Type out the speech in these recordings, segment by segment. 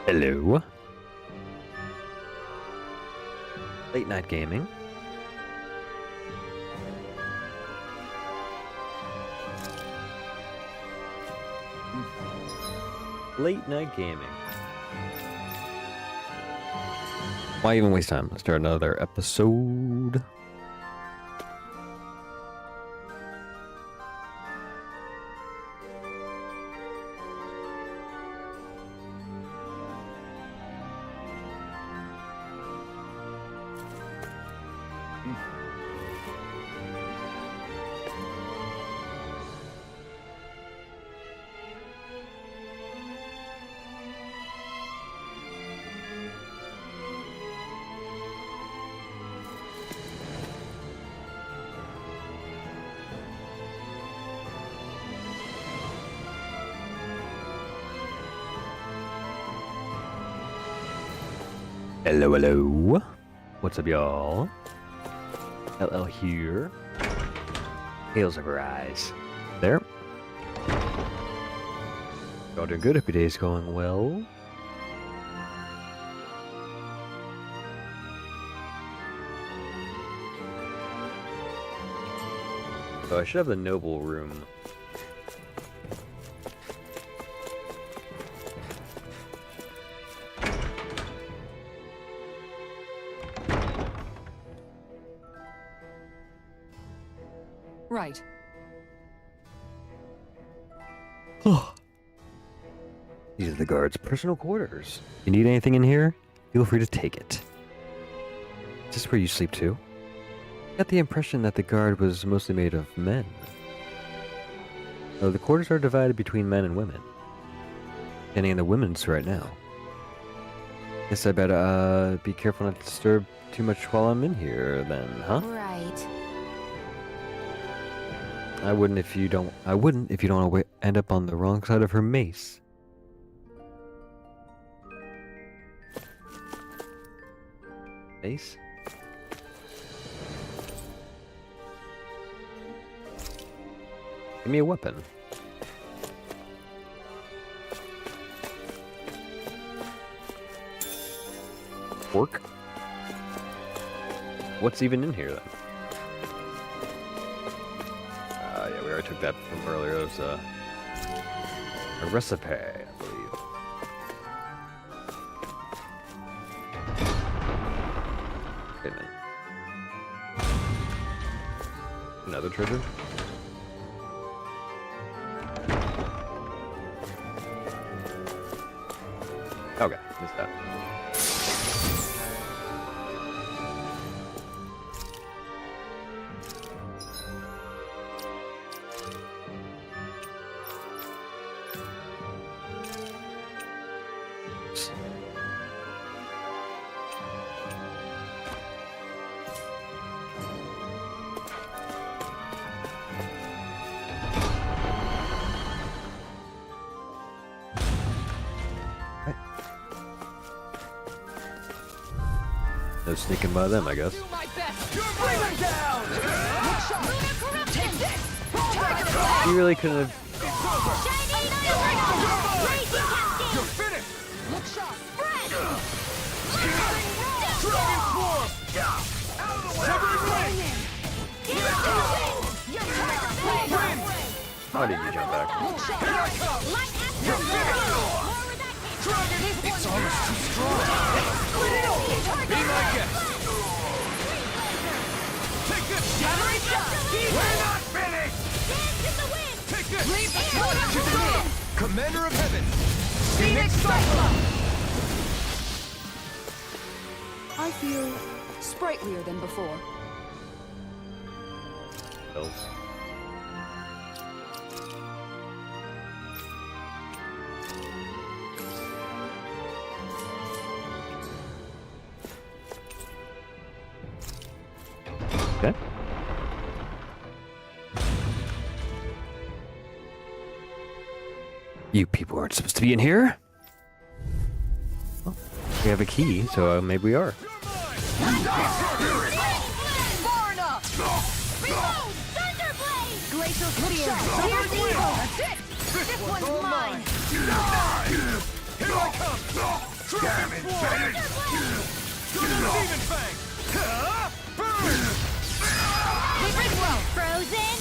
Hello. Late night gaming. Late night gaming. Why even waste time? Let's start another episode. Hello, hello. What's up, y'all? LL here. Tales of Arise. There. Y'all doing good? Hope your day's going well. So I should have the noble room. Right. These are the guards' personal quarters. You need anything in here? Feel free to take it. Is this where you sleep too? I got the impression that the guard was mostly made of men. Oh, the quarters are divided between men and women. Standing in the women's right now. Guess I better be careful not to disturb too much while I'm in here then, huh? Right. I wouldn't if you don't want to end up on the wrong side of her mace. Mace? Give me a weapon. Fork? What's even in here then? Yeah, we already took that from earlier. It was a recipe, I believe. Wait a minute. Another treasure? Okay, missed that. No sneaking by them, I guess. You really couldn't have. How did you jump back? It's almost too strong. Be my guest. Take this. We're not finished. Take this. Commander of Heaven. Phoenix Cyclone. I feel sprightlier than before. Elves. Okay. You people aren't supposed to be in here. Well, we have a key, so maybe we are. Far enough! Behold! Thunderblade! Glacial clear! Here's evil! That's it! This one's mine! Here I come! Damage! Demon Fang! Burn! Frozen.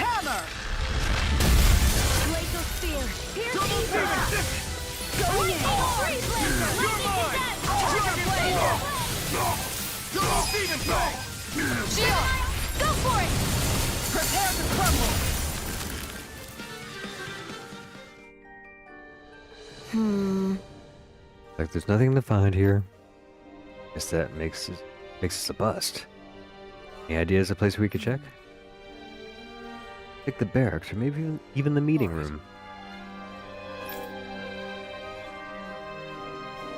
Hammer! Glacial Spear. Pierce Double Ether. Demon Stick! Going in. Freeze Blazer. You're mine! Dragon Claw! Double Demon Fang! Shield. Go for it. Prepare to crumble! Like there's nothing to find here. Guess that makes us a bust. Any ideas of a place we could check? Check the barracks, or maybe even the meeting room.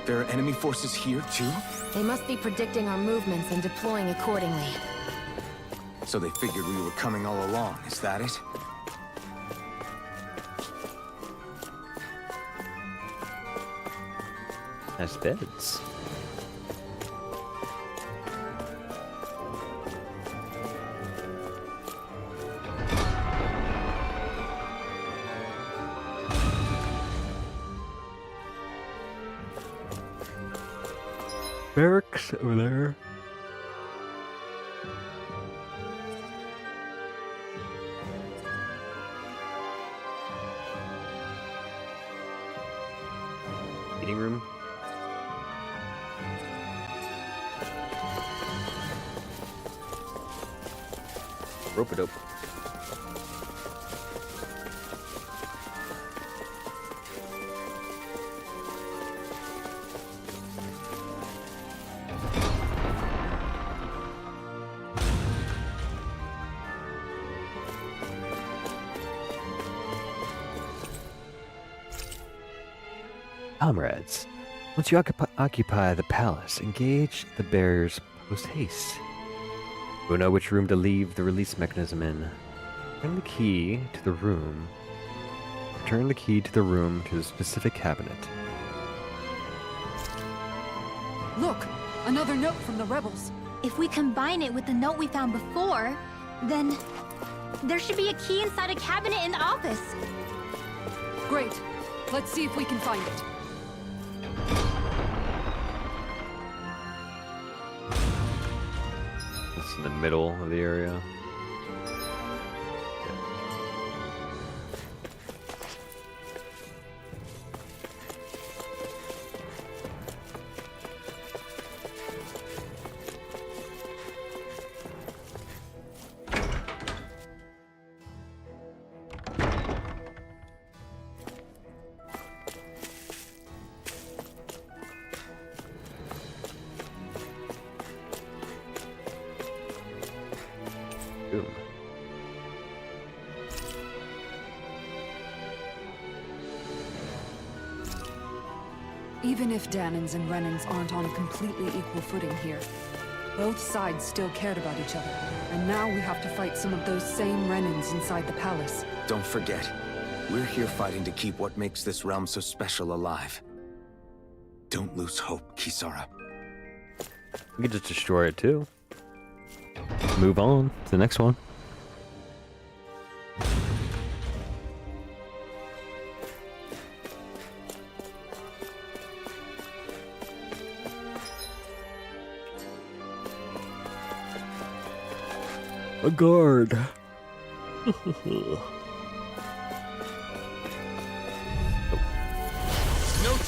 There are enemy forces here, too? They must be predicting our movements and deploying accordingly. So they figured we were coming all along, is that it? Nice beds. Barracks over there. Meeting room. Rope-a-dope. Comrades, once you occupy the palace, engage the barriers post-haste. You'll know which room to leave the release mechanism in. Return the key to the room. Return the key to the room to the specific cabinet. Look, another note from the rebels. If we combine it with the note we found before, then there should be a key inside a cabinet in the office. Great. Let's see if we can find it. It's in the middle of the area. Boom. Even if Danans and Renans aren't on completely equal footing here, both sides still cared about each other. And now we have to fight some of those same Renans inside the palace. Don't forget, we're here fighting to keep what makes this realm so special alive. Don't lose hope, Kisara. We could just destroy it too. Move on to the next one. A guard. No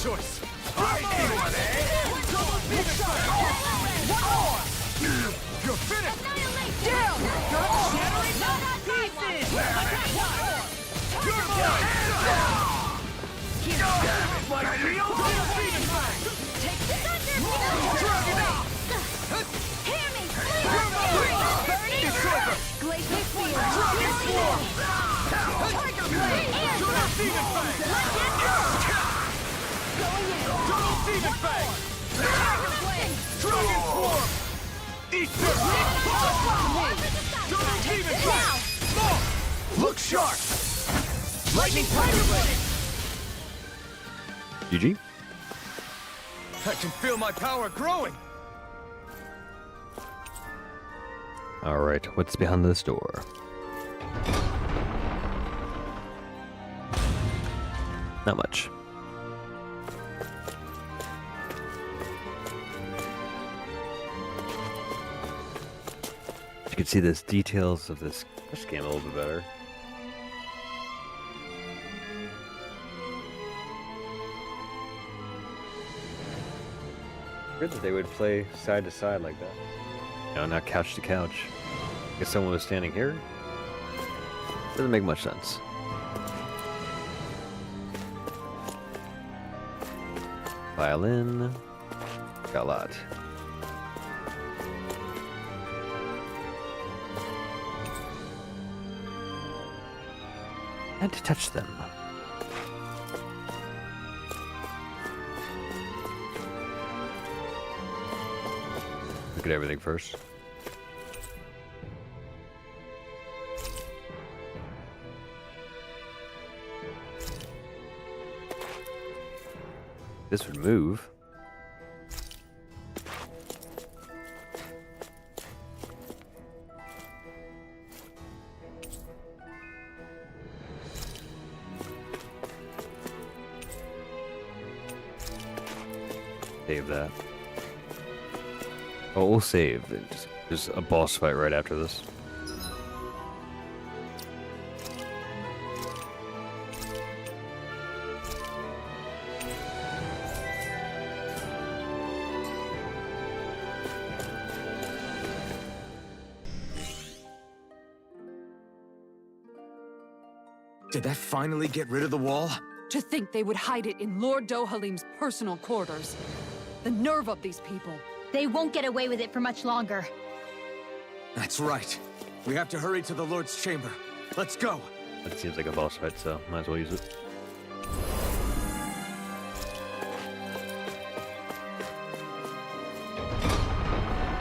choice! I need one, eh? Double Demon Fang! One more! You're finished! Down! Shattering pieces! You're mine! Damage, my real Demon Fang! Drag it out! Hear me, You're mine! It's over! Glacial Spear! Dragon Swarm! Tiger Blade! Double Demon Fang! Double Demon Fang! Dragon Swarm! Eat this! Double Demon Fang! Look sharp! Lightning Tiger Blade! GG. I can feel my power growing! Alright, what's behind this door? Not much. you could see the details of this quest game a little bit better. Weird that they would play side to side like that. You know, not couch to couch. If someone was standing here, doesn't make much sense. Violin, got a lot. And to touch them. Look at everything first. This would move. Save that. Oh, we'll save. There's a boss fight right after this. Did that finally get rid of the wall? To think they would hide it in Lord Dohalim's personal quarters. The nerve of these people. They won't get away with it for much longer. That's right. We have to hurry to the Lord's chamber. Let's go. That seems like a boss fight, so might as well use it.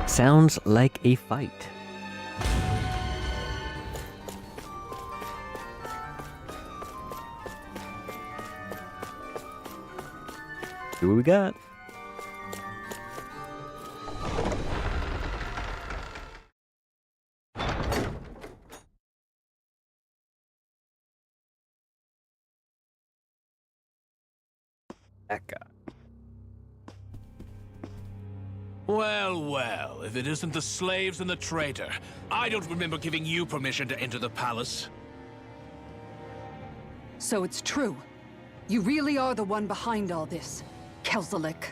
Sounds like a fight. See what we got. That guy. Well, well, if it isn't the slaves and the traitor. I don't remember giving you permission to enter the palace. So it's true. You really are the one behind all this, Kelzelik.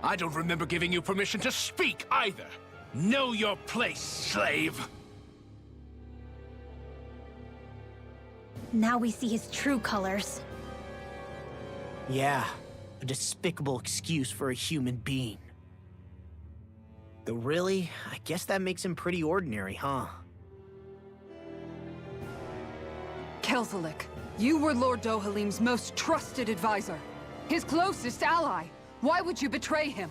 I don't remember giving you permission to speak either. Know your place, slave. Now we see his true colors. Yeah, a despicable excuse for a human being. Though really, I guess that makes him pretty ordinary, huh? Kelzelik, you were Lord Dohalim's most trusted advisor. His closest ally. Why would you betray him?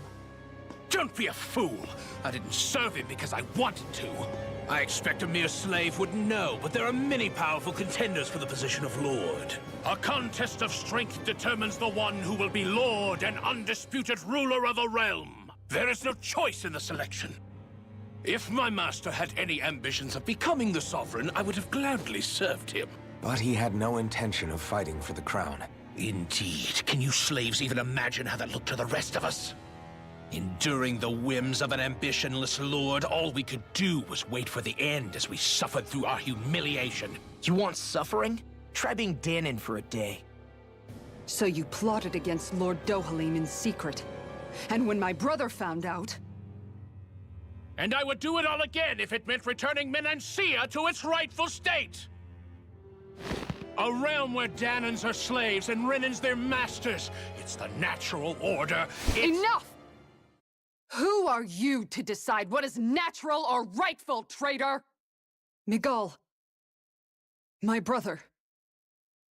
Don't be a fool. I didn't serve him because I wanted to. I expect a mere slave would know, but there are many powerful contenders for the position of Lord. A contest of strength determines the one who will be Lord and undisputed ruler of a realm. There is no choice in the selection. If my master had any ambitions of becoming the Sovereign, I would have gladly served him. But he had no intention of fighting for the crown. Indeed. Can you slaves even imagine how that looked to the rest of us? Enduring the whims of an ambitionless lord, all we could do was wait for the end as we suffered through our humiliation. You want suffering? Try being Danon for a day. So you plotted against Lord Dohalim in secret. And when my brother found out... And I would do it all again if it meant returning Menancia to its rightful state! A realm where Danons are slaves and Renans their masters. It's the natural order. Enough! Who are you to decide what is natural or rightful, traitor? Miguel. My brother.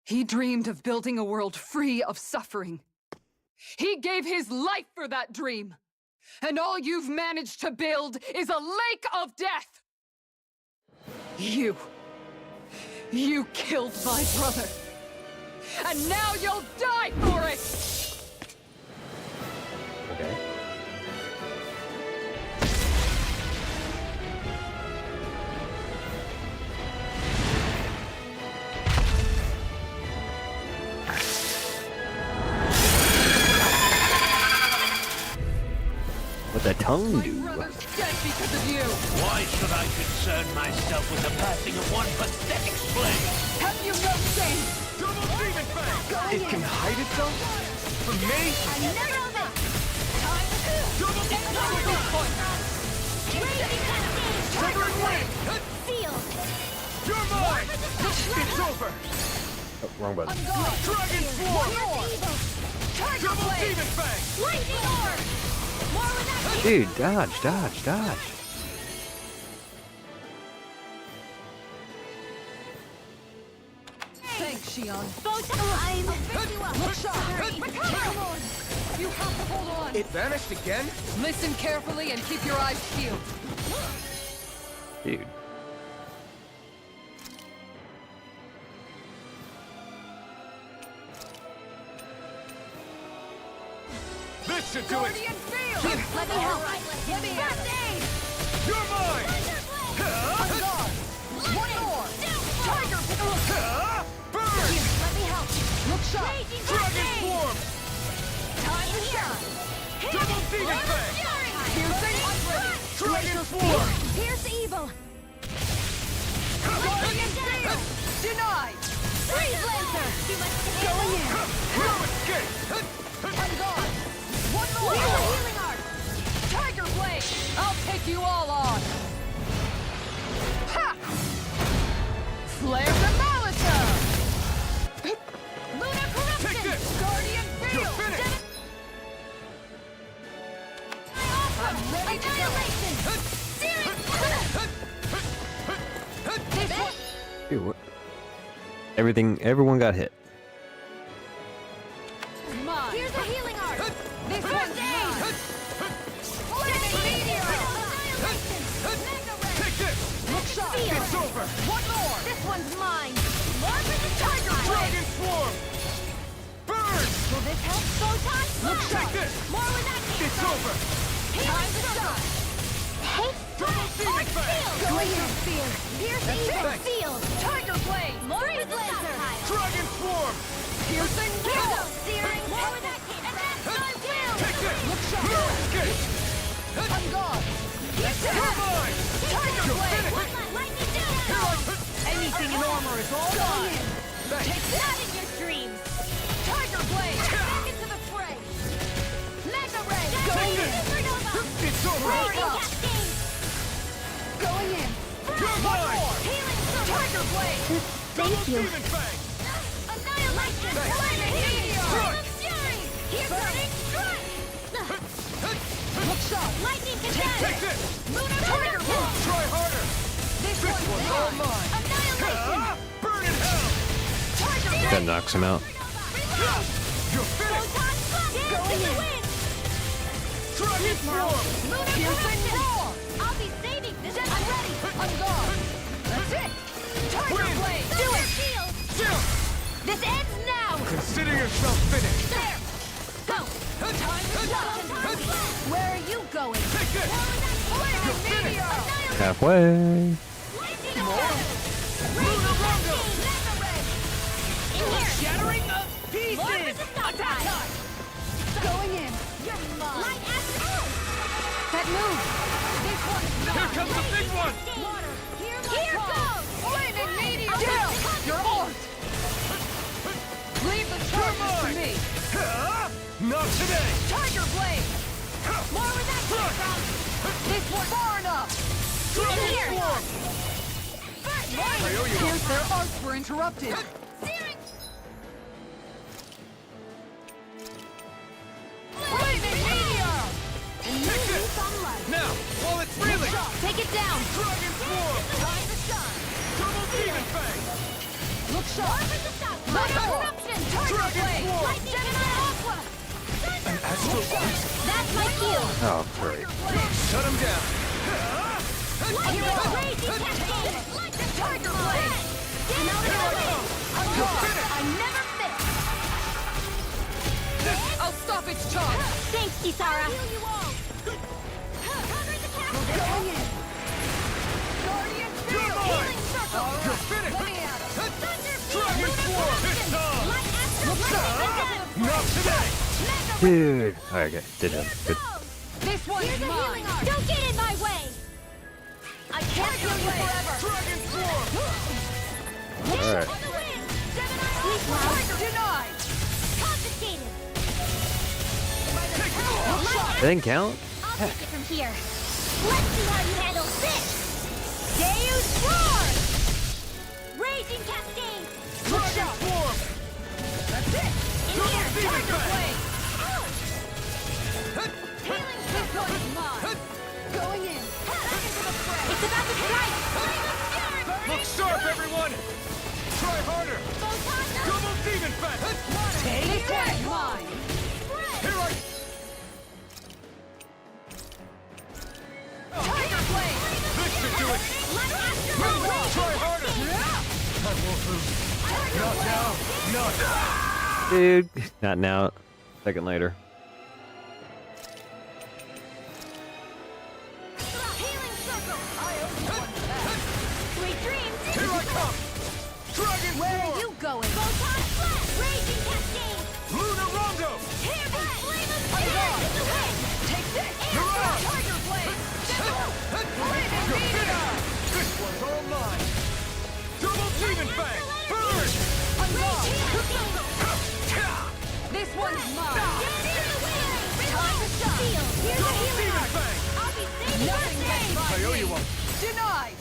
He dreamed of building a world free of suffering. He gave his life for that dream. And all you've managed to build is a lake of death! You killed my brother. And now you'll die for it! Okay. What the tongue do? Brother's dead because of you! Why should I concern myself with the passing of one pathetic slave? Have you no shame? Double demon fang! It can hide itself? From me? I never know that! Double demon fang! Triggering wing! Sealed! You're mine! It's over! Oh, wrong button. Dragon swarm! Evil! Target Double blade! demon fang! Lightning orb! More with that Dude, dodge, dodge, dodge. Thanks, Shion. I'm you up. Look sharp! Come on! You have to hold on! It vanished again? Listen carefully and keep your eyes peeled. Dude. This should do it! Guardian field! Let me help. Let me First aid! You're mine! On guard! One more! Tiger! Burn! Let me help. Look sharp! Raging Dragon blade! swarm! Time to shine! Double demon fang! Piercing! Dragon swarm! Pierce evil! Guardian field! Denied! Freeze Lancer! Going in! No escape! On guard! One Here's a more! healing art! Tiger blade! I'll take you all on! Ha! Flare the Molotov! Lunar Take corruption! this! Guardian You're field! finished! I'm ready to go! Annihilation! Searing! This one! Dude, what? Everyone got hit. Mine! Here's a healing art! This one's mine! Flaming meteor! Annihilation! Mega ray! Take this! Look sharp! Seal. It's over! One more! This one's mine! More for the tiger blade! Dragon swarm! Burn! Will this help? Photon Look blast! sharp! Take this! More with that It's over! Time to shine! Hey! Double demon Art fang! sealed! Going Laser in. spear! Pierce evil! Thanks. Sealed! Tiger blade! More with the stockpile! Dragon swarm! Piercing Here wall! goes searing! More with that and that's my will! Take this! Look No sharp! escape! On guard! You're mine! Tiger You're blade! finished! Lightning down! Anything in armor is all mine! Thanks! Not in your dreams! Tiger blade! Back into the fray! Mega ray! Going in. Supernova! It's over! Raging up. cascade! Going in! You're mine! Healing circle! Tiger blade! Double demon fang! Annihilation! Thanks. Flaming meteor! Crush. Of fury! Here's burning strike! Look sharp! Lightning Take contender! this! Lunar Tiger corruption! Try harder! This This one's all one's mine! mine! Annihilation! Burn in hell! Tiger blade! That knocks him out. Reload! You're finished! Photon blast! Dance Going in the in. wind! Dragon swarm! Lunar Piercing corruption! roar! I'll be saving this! I'm ready! On guard! That's it! Tiger Win. blade! Do it! Shield! Jump! This ends now! Consider yourself finished! There! Go! Time to shine! Where are you going? Take this! Flaming meteor! Halfway. Lightning orb! Raging cascade! Mega ray! In here! Shattering of More for the stockpile! Going in! You're mine! Light acid! That move! This one's Here mine! comes the big one! Water! Here goes! Flaming meteor! I'll Down! take You're art! Leave the charges to mine. me! Not today! Tiger blade! More where that came from! This one's far enough! Dragon here. swarm! First I aid! owe you Here's their arts were interrupted! Searing! Flaming meteor! And new leaf on life! Now, while it's reeling! Take it down! Dragon swarm! Time to shine! Double demon fang! Look sharp! More for the stockpile! Lunar Corruption! Dragon blade! swarm! Lightning Gemini Aqua! An astral voice! That's my cue! Oh, great. Shut him down! Lightning Raging Cascade! Lightning Tiger Blade! Dance in the wind! You're finished! I never miss! I'll stop its charge! Thanks, Kisara! I'll heal you all! Cover the casket! Going in! Guardian You're field! mine! Healing circle! You're finished! Let me at him! Thunder Dragon Field! swarm! It's on! Light Astral Lightning Condemned! Not today! Mega Dude. Alright, okay. Did him. Good. This This one's Here's a mine. healing art. Don't get in my way. I can't heal you forever. Dragon Swarm! Alright. On the wind. Sleep well. Denied. Confiscated. That didn't count? I'll take it from here. Let's see how you handle this. Deus Roar! Raging Cascade. Dragon Swarm! That's it. In here. Tiger Blade. Healing circle. Mine. Going in. It's about to strike. Look sharp, everyone! Try harder! Double Demon Fang! This one's mine. Here I... Tiger Blade. This should do it! Try harder! I won't lose. Not now! Not now! Dude, not now. Second later. Healing circle. Sweet dreams. Here I come! Dragon Where Swarm! are you going? Photon Flash. Raging Cascade. Lunar Rondo! Here, flame of fire in the wind. Take this. You're on! Tiger Blade. You're finished! This one's all mine! Double Demon Fang! Burn! This one's mine. Time to stop. Here's a Double healing Demon art. Fang! I'll be saving Nothing your gets day. by I owe you me. one! Denied.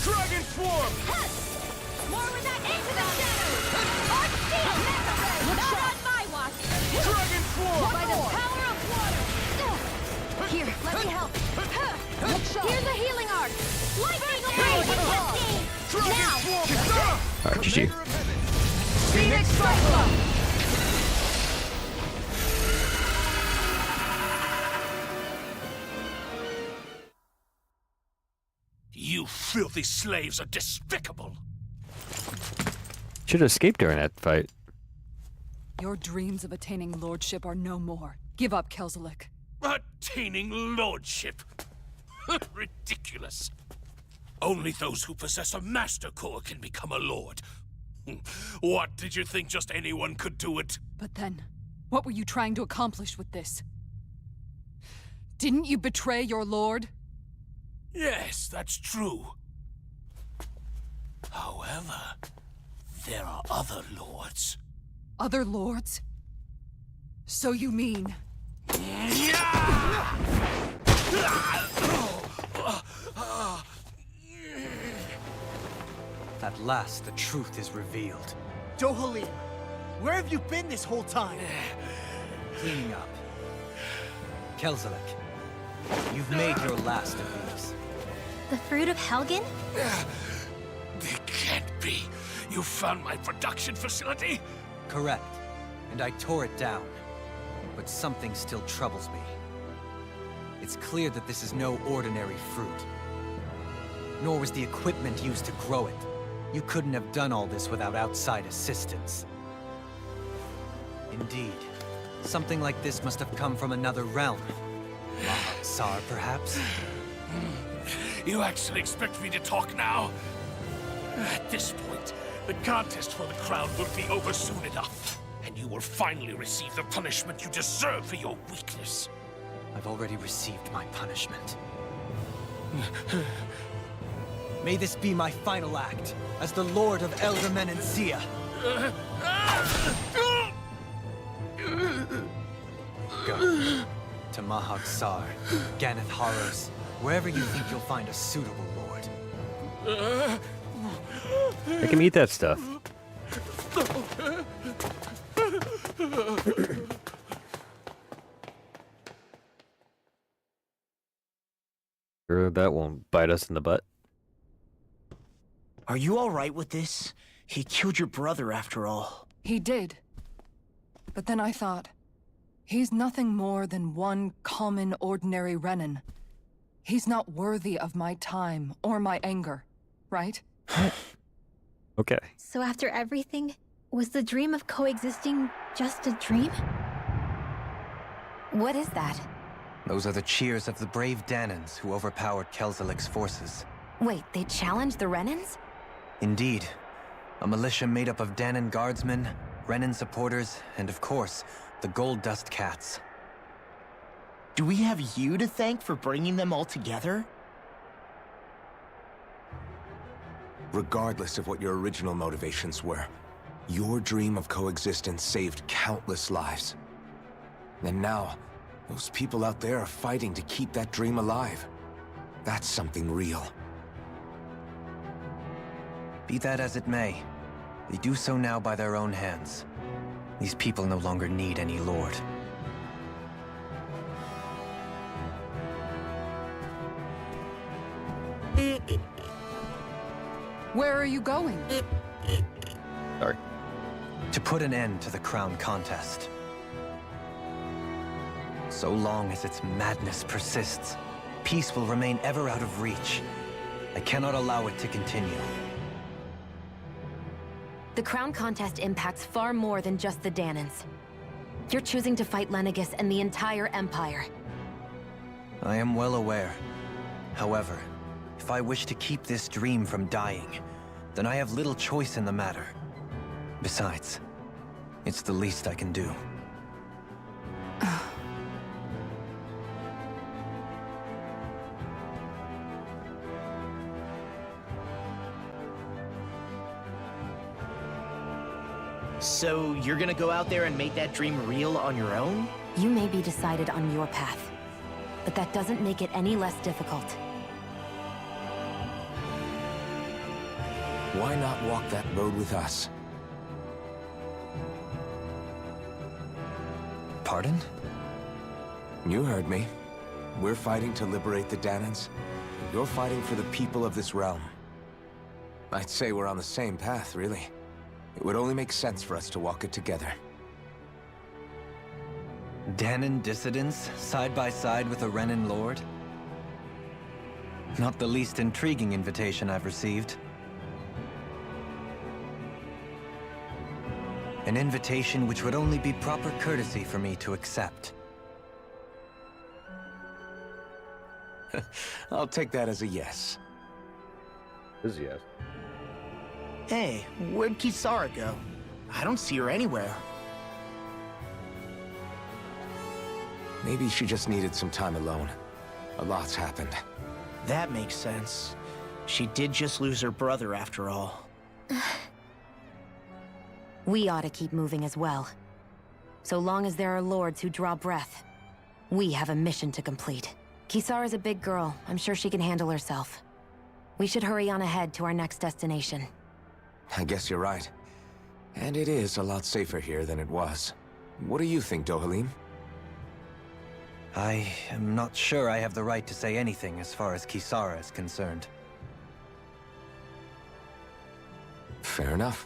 Dragon Swarm! More with that into the shadows. Arch Steel. Not on my watch. Dragon Swarm! By the power of water. Here, let me help. Here's a healing art. Lightning Raging Cascade. Dragon Now. Swarm! Kisara! Alright, GG. Commander of Heaven! Phoenix Cyclone. You filthy slaves are despicable! Should have escaped during that fight. Your dreams of attaining lordship are no more. Give up, Kelzelik. Attaining lordship! Ridiculous! Only those who possess a master core can become a lord. What, did you think just anyone could do it? But then, what were you trying to accomplish with this? Didn't you betray your lord? Yes, that's true. However, there are other lords. Other lords? So you mean... At last, the truth is revealed. Dohalim, where have you been this whole time? Cleaning up. Kelzelik, you've made your last of these. The fruit of Helgen? It can't be. You found my production facility? Correct. And I tore it down. But something still troubles me. It's clear that this is no ordinary fruit. Nor was the equipment used to grow it. You couldn't have done all this without outside assistance. Indeed. Something like this must have come from another realm. Mahak-Sar, perhaps? You actually expect me to talk now? At this point, the contest for the crown will be over soon enough. And you will finally receive the punishment you deserve for your weakness. I've already received my punishment. May this be my final act as the Lord of Elder Menancia. Go to Mahak-Sar, Ganeth Haros, wherever you think you'll find a suitable lord. They can eat that stuff. Sure that won't bite us in the butt. Are you all right with this? He killed your brother after all. He did. But then I thought, he's nothing more than one common, ordinary Renan. He's not worthy of my time or my anger, right? Okay. So after everything, was the dream of coexisting just a dream? What is that? Those are the cheers of the brave Danans who overpowered Kelzelik's forces. Wait, they challenged the Renans? Indeed. A militia made up of Danan guardsmen, Renan supporters, and of course, the Gold Dust Cats. Do we have you to thank for bringing them all together? Regardless of what your original motivations were, your dream of coexistence saved countless lives. And now, those people out there are fighting to keep that dream alive. That's something real. Be that as it may, they do so now by their own hands. These people no longer need any lord. Where are you going? Sorry. To put an end to the crown contest. So long as its madness persists, peace will remain ever out of reach. I cannot allow it to continue. The crown contest impacts far more than just the Danans. You're choosing to fight Lenegis and the entire Empire. I am well aware. However, if I wish to keep this dream from dying, then I have little choice in the matter. Besides, it's the least I can do. So you're gonna go out there and make that dream real on your own? You may be decided on your path, but that doesn't make it any less difficult. Why not walk that road with us? Pardon? You heard me. We're fighting to liberate the Danans. You're fighting for the people of this realm. I'd say we're on the same path, really. It would only make sense for us to walk it together. Danan dissidents, side by side with a Renan lord? Not the least intriguing invitation I've received. An invitation which would only be proper courtesy for me to accept. I'll take that as a yes. This is yes. Hey, where'd Kisara go? I don't see her anywhere. Maybe she just needed some time alone. A lot's happened. That makes sense. She did just lose her brother after all. We ought to keep moving as well. So long as there are lords who draw breath, we have a mission to complete. Kisara's a big girl. I'm sure she can handle herself. We should hurry on ahead to our next destination. I guess you're right. And it is a lot safer here than it was. What do you think, Dohalim? I am not sure I have the right to say anything as far as Kisara is concerned. Fair enough.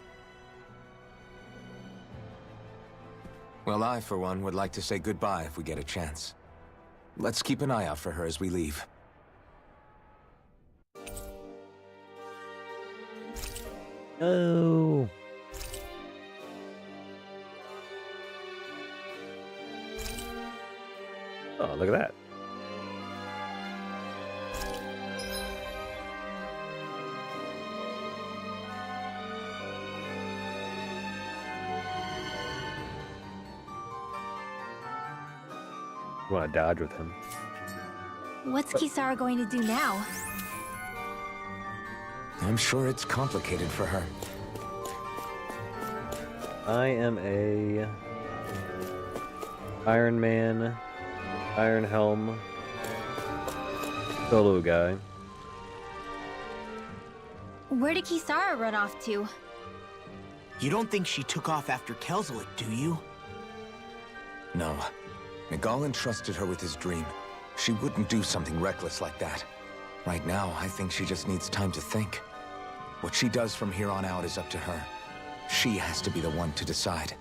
Well, I, for one, would like to say goodbye if we get a chance. Let's keep an eye out for her as we leave. Oh. Oh, look at that. You want to dodge with him? What's Kisara going to do now? I'm sure it's complicated for her. I am a Iron Man, Iron Helm, solo guy. Where did Kisara run off to? You don't think she took off after Kelzelik, do you? No. Nagal entrusted her with his dream. She wouldn't do something reckless like that. Right now, I think she just needs time to think. What she does from here on out is up to her. She has to be the one to decide.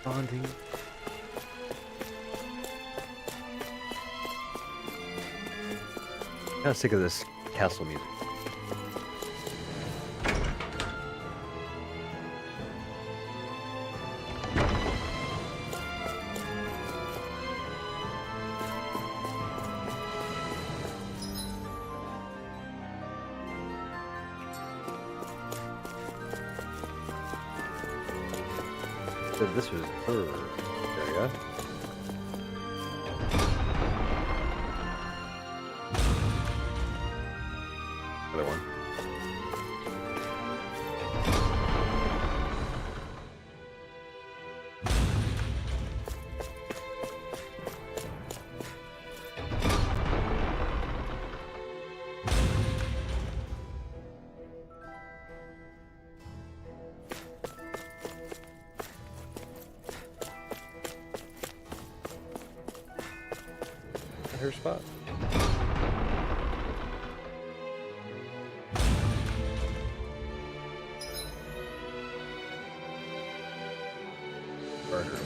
Bonding. I'm sick of this castle music. Said this was her area. Other one. Her spot. Burger.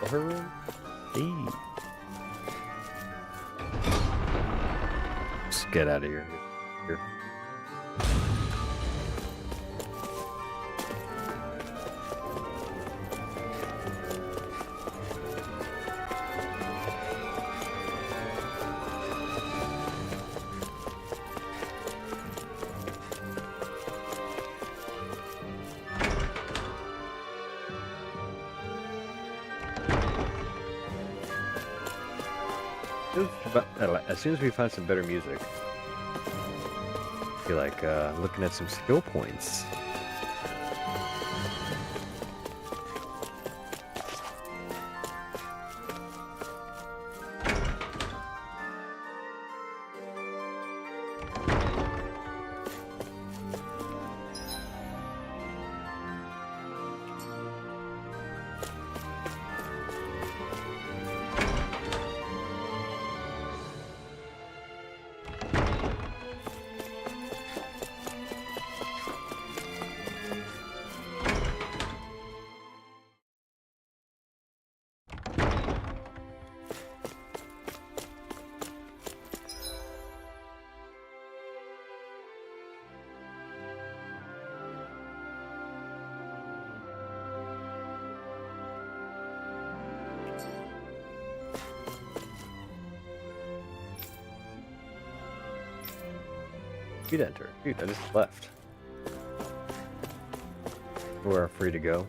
Her room? Hey. Just get out of here. Here. As soon as we find some better music, I feel like looking at some skill points. Speed enter. Dude, I just left. We're free to go.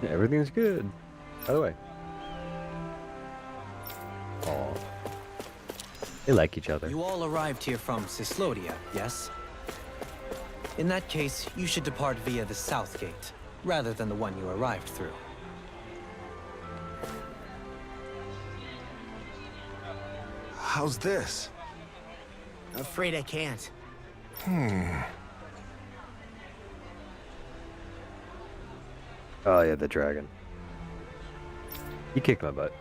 Yeah, everything's good. By the way. Aw. They like each other. You all arrived here from Cyslodia, yes? In that case, you should depart via the south gate, rather than the one you arrived through. How's this? Afraid I can't. Oh yeah, the dragon. He kicked my butt.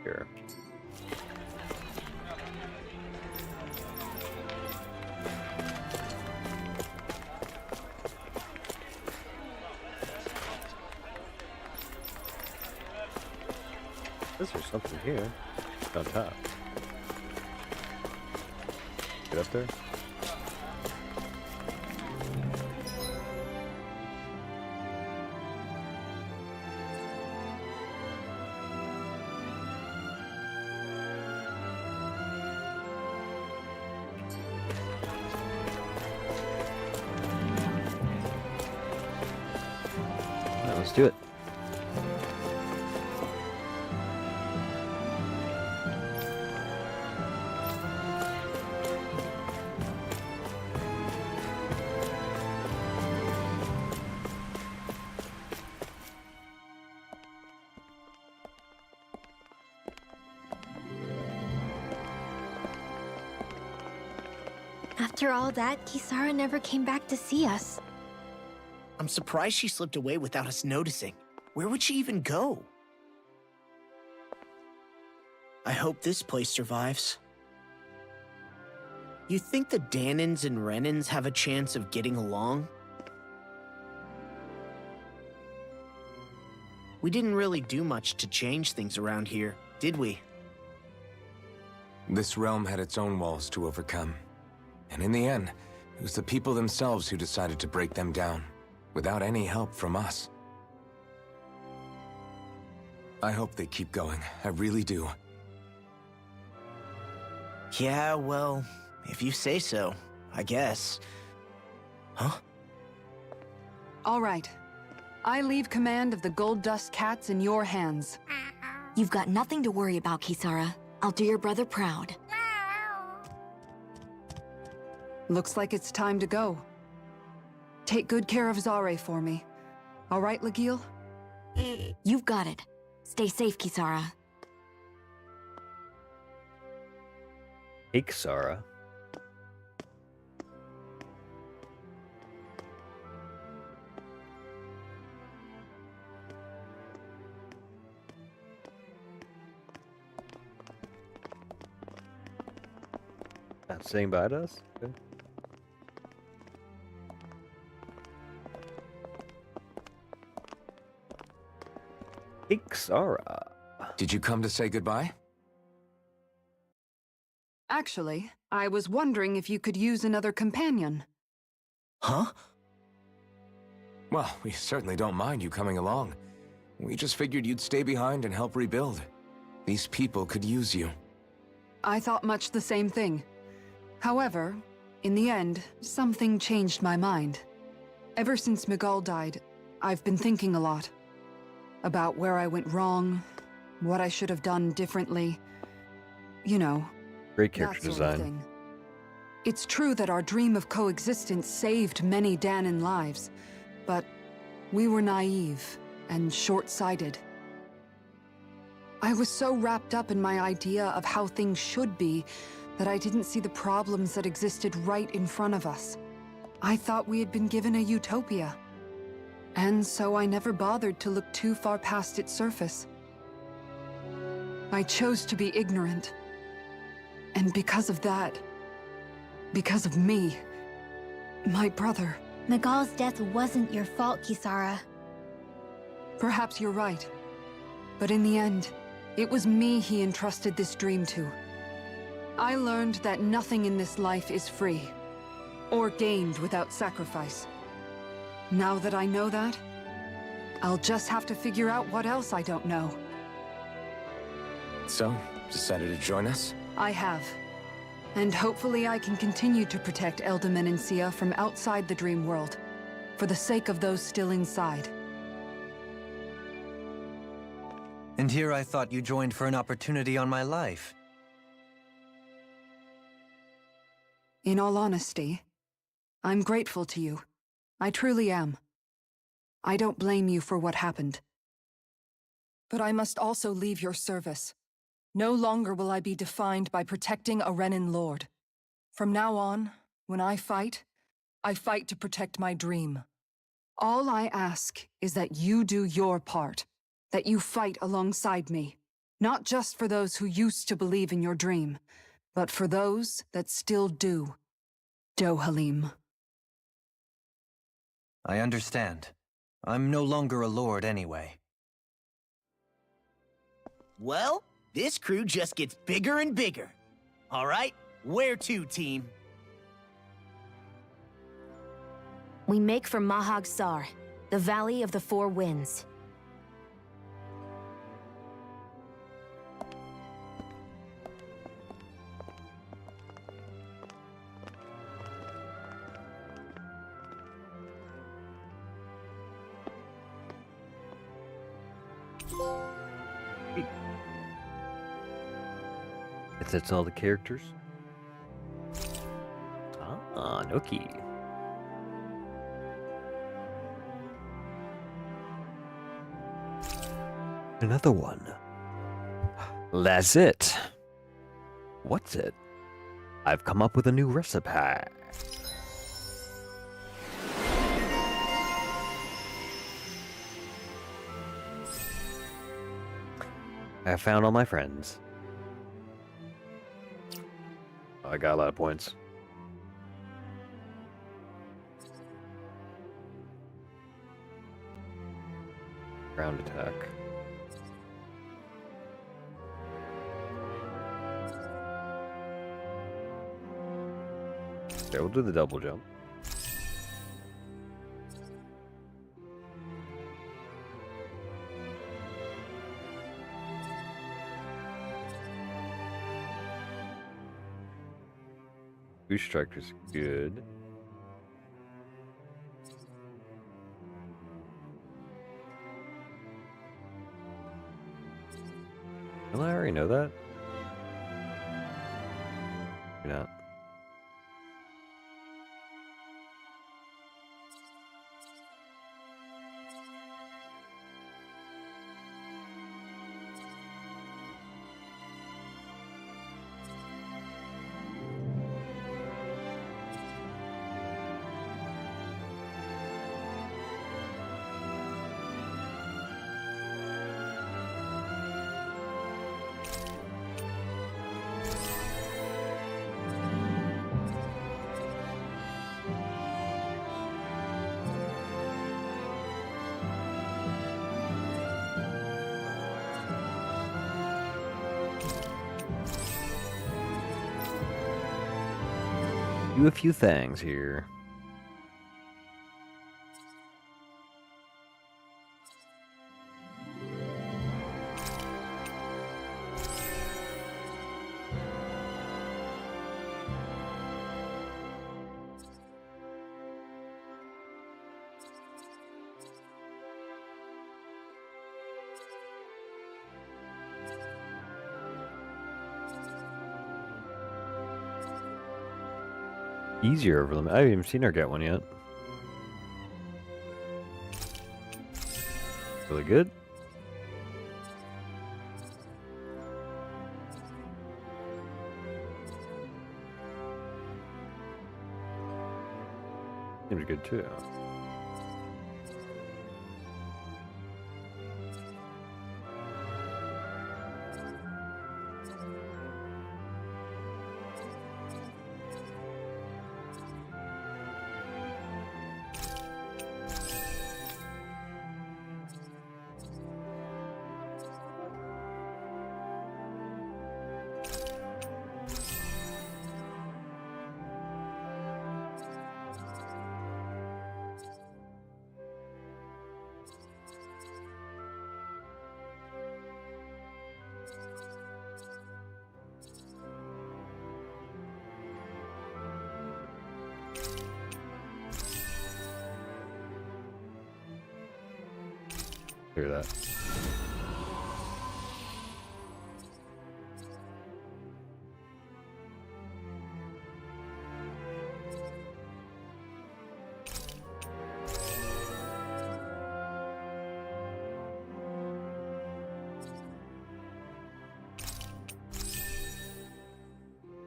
Here. This there's something here. On top. Get up there. Alright, let's do it. After all that, Kisara never came back to see us. I'm surprised she slipped away without us noticing. Where would she even go? I hope this place survives. You think the Danans and Renans have a chance of getting along? We didn't really do much to change things around here, did we? This realm had its own walls to overcome. And in the end, it was the people themselves who decided to break them down, without any help from us. I hope they keep going. I really do. Yeah, well, if you say so, I guess. Huh? All right. I leave command of the Gold Dust Cats in your hands. You've got nothing to worry about, Kisara. I'll do your brother proud. Looks like it's time to go. Take good care of Zare for me. All right, Lagiel? You've got it. Stay safe, Kisara. Hey, Kisara. Not saying bye to us? Okay. Hey, Kisara. Did you come to say goodbye? Actually, I was wondering if you could use another companion. Huh? Well, we certainly don't mind you coming along. We just figured you'd stay behind and help rebuild. These people could use you. I thought much the same thing. However, in the end, something changed my mind. Ever since Miguel died, I've been thinking a lot. About where I went wrong, what I should have done differently. You know, Great that character sort of design. thing. It's true that our dream of coexistence saved many Danan lives, but we were naive and short-sighted. I was so wrapped up in my idea of how things should be that I didn't see the problems that existed right in front of us. I thought we had been given a utopia. And so I never bothered to look too far past its surface. I chose to be ignorant. And because of that, because of me, my brother... Miguel's death wasn't your fault, Kisara. Perhaps you're right. But in the end, it was me he entrusted this dream to. I learned that nothing in this life is free, or gained without sacrifice. Now that I know that, I'll just have to figure out what else I don't know. So, decided to join us? I have. And hopefully I can continue to protect Elda Menancia from outside the dream world, for the sake of those still inside. And here I thought you joined for an opportunity on my life. In all honesty, I'm grateful to you. I truly am. I don't blame you for what happened. But I must also leave your service. No longer will I be defined by protecting a Renan lord. From now on, when I fight to protect my dream. All I ask is that you do your part, that you fight alongside me, not just for those who used to believe in your dream, but for those that still do. Dohalim. I understand. I'm no longer a lord anyway. Well, this crew just gets bigger and bigger. All right, where to, team? We make for Mahag Sar, the Valley of the Four Winds. That's all the characters. Ah, Noki. Another one. That's it. What's it? I've come up with a new recipe. I found all my friends. I got a lot of points. Ground attack. Okay, we'll do the double jump. Boost Striker's good. Don't I already know that? Maybe not. Do a few things here. Easier over them. I haven't even seen her get one yet. Really good. Seems good too. Hear that.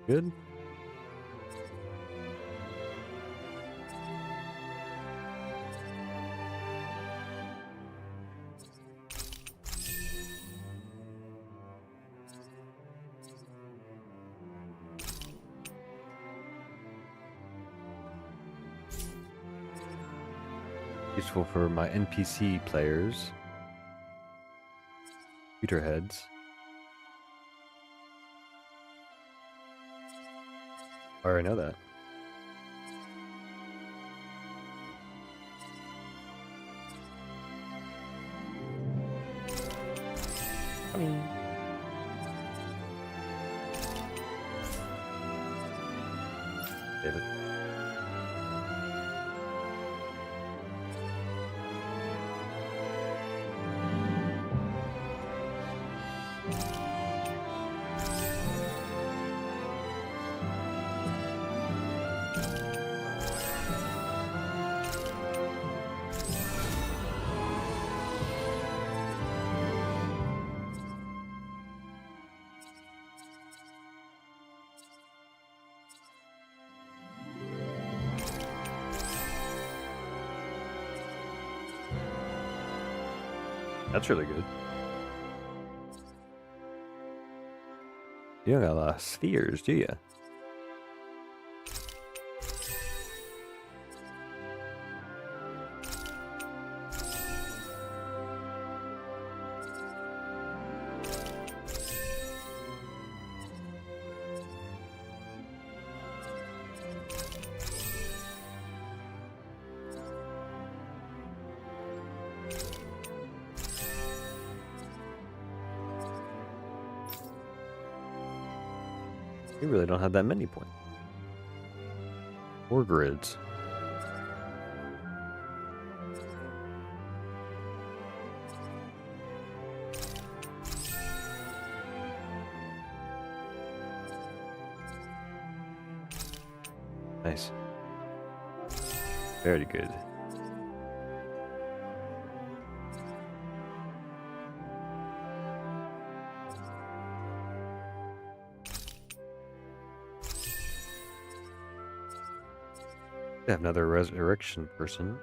Good. Useful for my NPC players. Computer heads. I already know that. David. That's really good. You don't got a lot of spheres, do you? You really don't have that many points. Or grids. Nice. Very good. I have another resurrection person.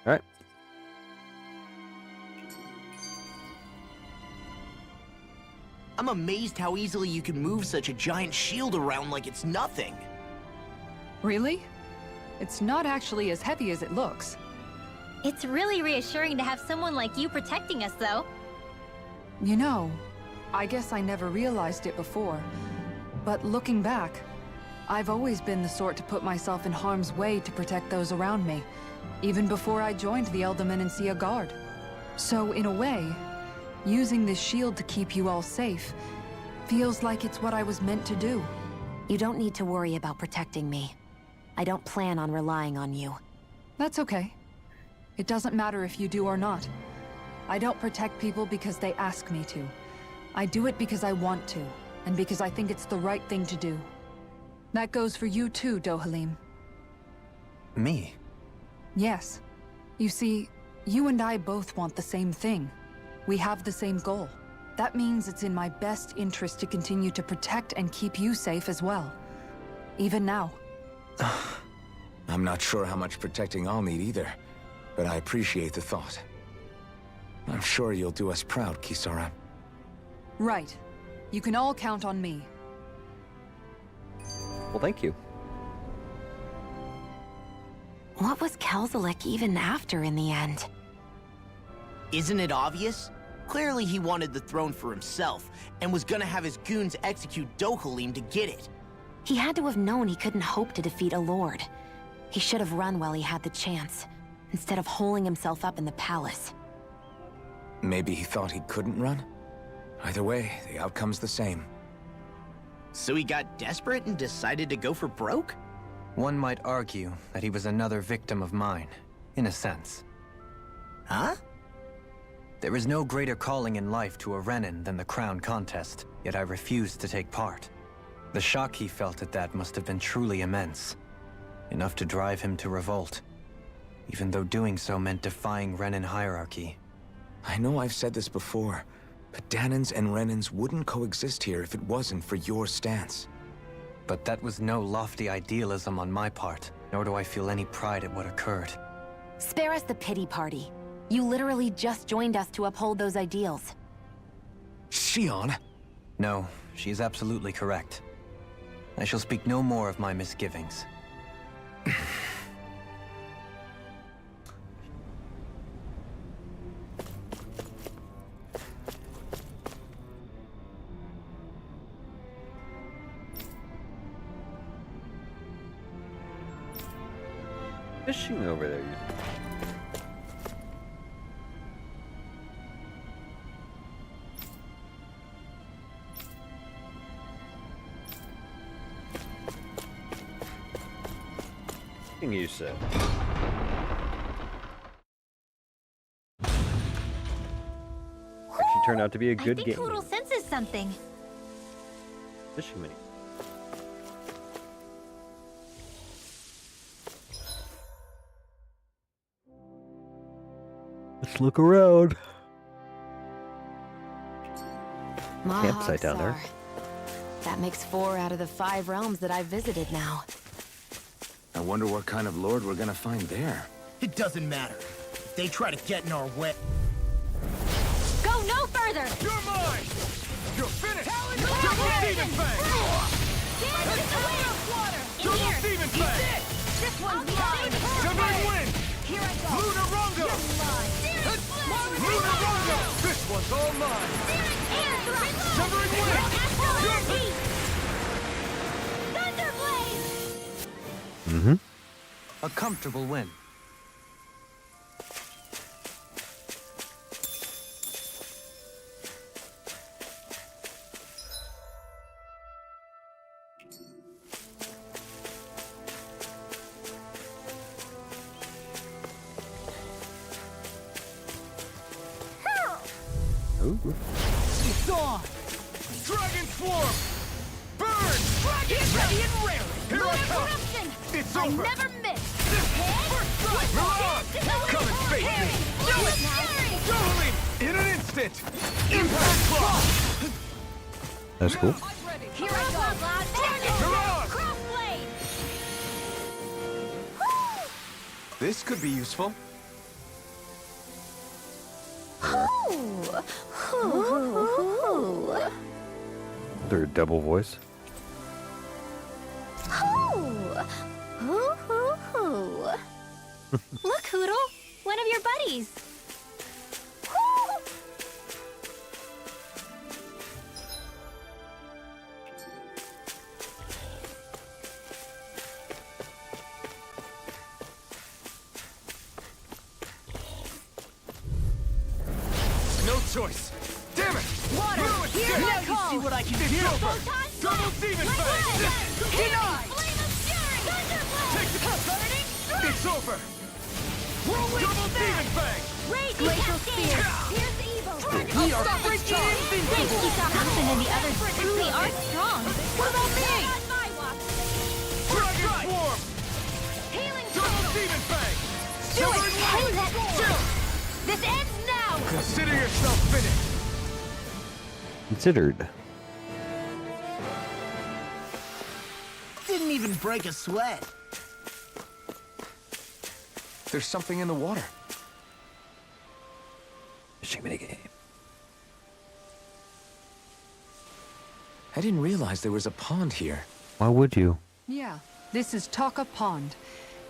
All right. I'm amazed how easily you can move such a giant shield around like it's nothing. Really? It's not actually as heavy as it looks. It's really reassuring to have someone like you protecting us, though. You know, I guess I never realized it before. But looking back, I've always been the sort to put myself in harm's way to protect those around me, even before I joined the Elder Menancia Guard. So in a way, using this shield to keep you all safe feels like it's what I was meant to do. You don't need to worry about protecting me. I don't plan on relying on you. That's okay. It doesn't matter if you do or not. I don't protect people because they ask me to. I do it because I want to, and because I think it's the right thing to do. That goes for you too, Dohalim. Me? Yes. You see, you and I both want the same thing. We have the same goal. That means it's in my best interest to continue to protect and keep you safe as well. Even now. I'm not sure how much protecting I'll need either, but I appreciate the thought. I'm sure you'll do us proud, Kisara. Right. You can all count on me. Well, thank you. What was Kelzalek even after in the end? Isn't it obvious? Clearly he wanted the throne for himself, and was gonna have his goons execute Dohalim to get it. He had to have known he couldn't hope to defeat a lord. He should have run while he had the chance, instead of holding himself up in the palace. Maybe he thought he couldn't run? Either way, the outcome's the same. So he got desperate and decided to go for broke? One might argue that he was another victim of mine, in a sense. Huh? There is no greater calling in life to a Renin than the crown contest, yet I refused to take part. The shock he felt at that must have been truly immense. Enough to drive him to revolt, even though doing so meant defying Renin hierarchy. I know I've said this before, but Dahnans and Renins wouldn't coexist here if it wasn't for your stance. But that was no lofty idealism on my part, nor do I feel any pride at what occurred. Spare us the pity party. You literally just joined us to uphold those ideals. Shion! No, she is absolutely correct. I shall speak no more of my misgivings. Fishing over there. You said. Actually turned out to be a good I think game. Hootle senses something. Fishing mini. Let's look around. Campsite down there. That makes 4 out of the 5 realms that I've visited now. I wonder what kind of lord we're gonna find there. It doesn't matter. If they try to get in our way... Go no further! You're mine! You're finished! Double Demon Fang! Dance in the wind! Water! In Double here! Demon Fang! This one's mine! Severing Wind! Here I go! Lunar Rondo! Lunar Rondo! This one's all mine! Severing Wind! Thunderblade! Mm-hmm. A comfortable win. Ooh. It's on! Dragon Swarm! Burn! Get ready and rare! Here I come! Eruption! It's I over! never miss! First strike! Milan! Come and face me! Do it now! Dueling! In an instant! Impact Block! That's cool. Here I go! Milan! Crossblade! This could be useful. Their double voice. Look, Hootle! One of your buddies! No choice! Damn it! Water! No Here escape! I You go! see what I can It's do? over! Photon Double Demon Fang! Denied! Flame of Fury! Thunderblade! Take the Burning Strike! It's over! Whirlwind Double Smash! Demon Fang! Raging Cascade! Here's the Evo! We are freaking Thanks, invincible! Kisahassan and the others truly are strong! What about me? Dragon Swarm! Healing Double Demon Fang! Do it! Severing Hey, Wind! let's This ends now! Consider yourself finished! Considered. Didn't even break a sweat. There's something in the water. Fishing mini game. I didn't realize there was a pond here. Why would you? Yeah, this is Taka Pond.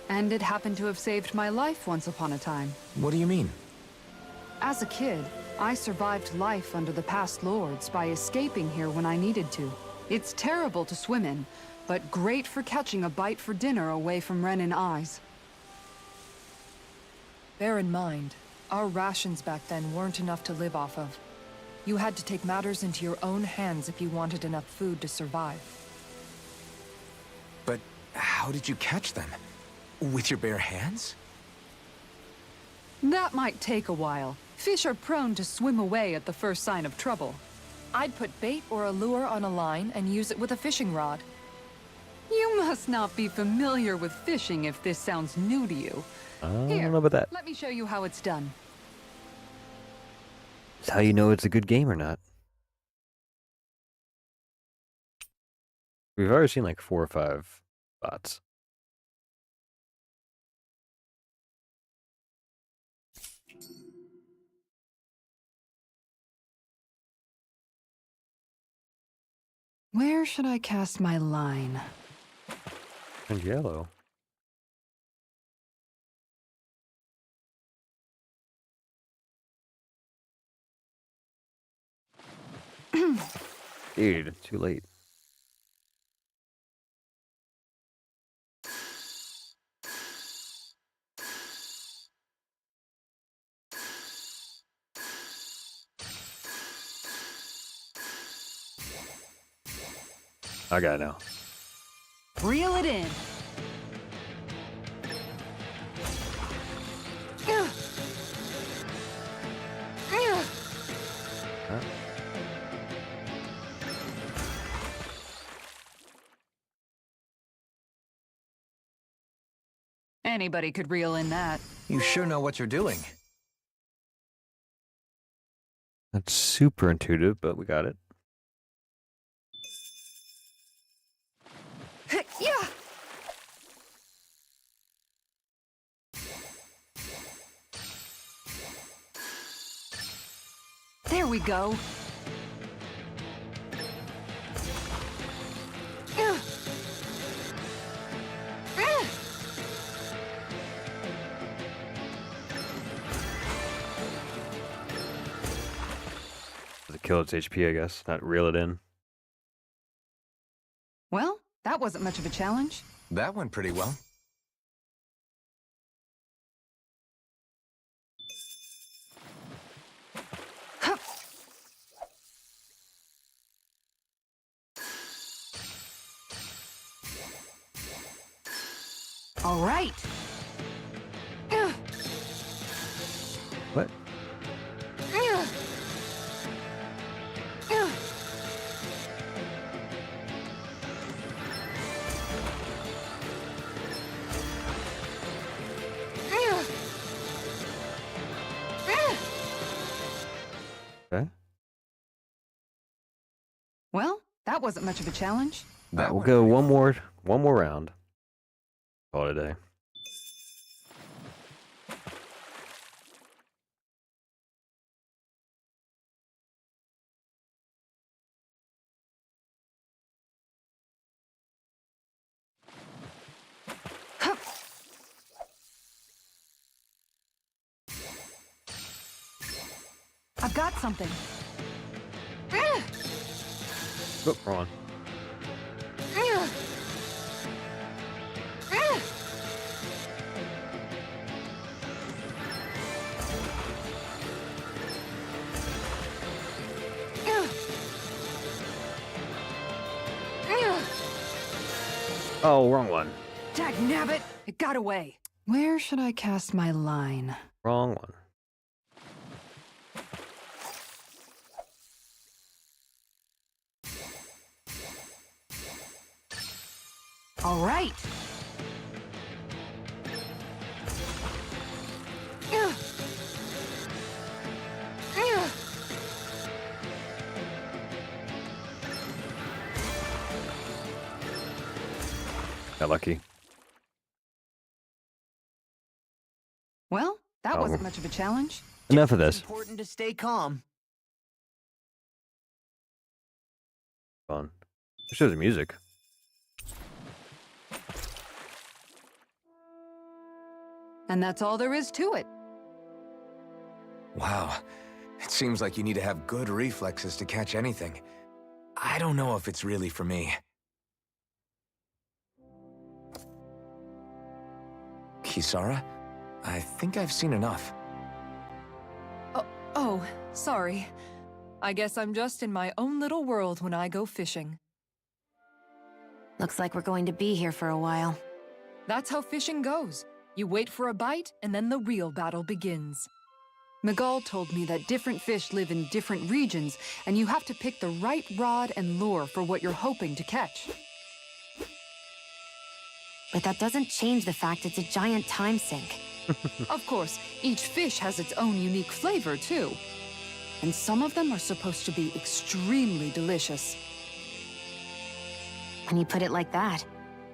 And it happened to have saved my life once upon a time. What do you mean? As a kid, I survived life under the past lords by escaping here when I needed to. It's terrible to swim in, but great for catching a bite for dinner away from Renin eyes. Bear in mind, our rations back then weren't enough to live off of. You had to take matters into your own hands if you wanted enough food to survive. But how did you catch them? With your bare hands? That might take a while. Fish are prone to swim away at the first sign of trouble. I'd put bait or a lure on a line and use it with a fishing rod. You must not be familiar with fishing if this sounds new to you. I don't know about that. Let me show you how it's done. It's how you know it's a good game or not. We've already seen like 4 or 5 bots. Where should I cast my line? And yellow. Dude, too late. I got it now. Reel it in. Huh? Anybody could reel in that. You sure know what you're doing. That's super intuitive, but we got it. Yeah. There we go. Does it kill its HP, I guess? Not reel it in. Well, that wasn't much of a challenge. That went pretty well. All right. What? Okay. Well, that wasn't much of a challenge. That We'll went go pretty one more round. Call it a day. I've got something. Oh, wrong one. Oh, wrong one. Dagnabbit! It got away. Where should I cast my line? Wrong one. All right. Got lucky. Well, that Oh. wasn't much of a challenge. Enough of It's this. important to stay calm. Fun. Show the music. And that's all there is to it. Wow. It seems like you need to have good reflexes to catch anything. I don't know if it's really for me. Kisara? I think I've seen enough. Oh, sorry. I guess I'm just in my own little world when I go fishing. Looks like we're going to be here for a while. That's how fishing goes. You wait for a bite, and then the real battle begins. Miguel told me that different fish live in different regions, and you have to pick the right rod and lure for what you're hoping to catch. But that doesn't change the fact it's a giant time sink. Of course, each fish has its own unique flavor, too. And some of them are supposed to be extremely delicious. When you put it like that,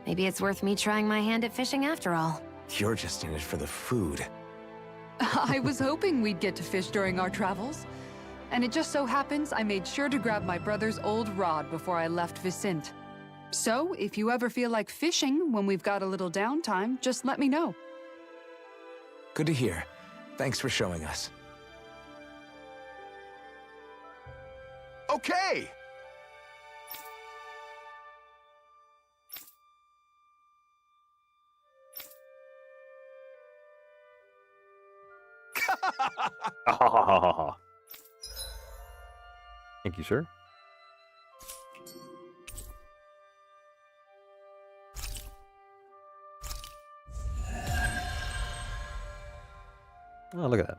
maybe it's worth me trying my hand at fishing after all. You're just in it for the food. I was hoping we'd get to fish during our travels. And it just so happens I made sure to grab my brother's old rod before I left Vicente. So, if you ever feel like fishing when we've got a little downtime, just let me know. Good to hear. Thanks for showing us. Okay! Thank you, sir. Oh, look at that.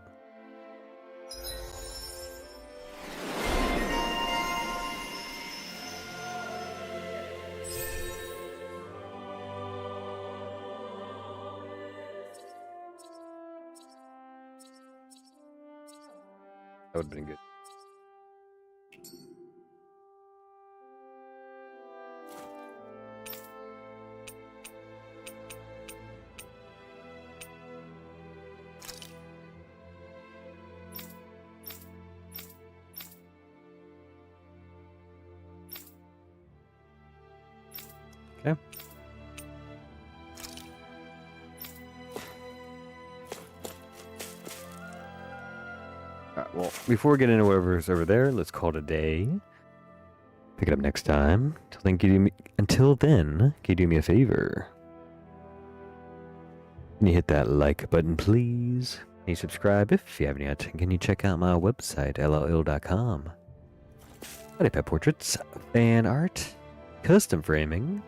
That would have been good. Okay. Alright, well, before we get into whatever's over there, let's call it a day. Pick it up next time. Until then, can you do me a favor? Can you hit that like button, please? Can you subscribe if you haven't yet? Can you check out my website, llil.com? Body pet portraits, fan art, custom framing,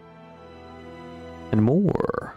and more.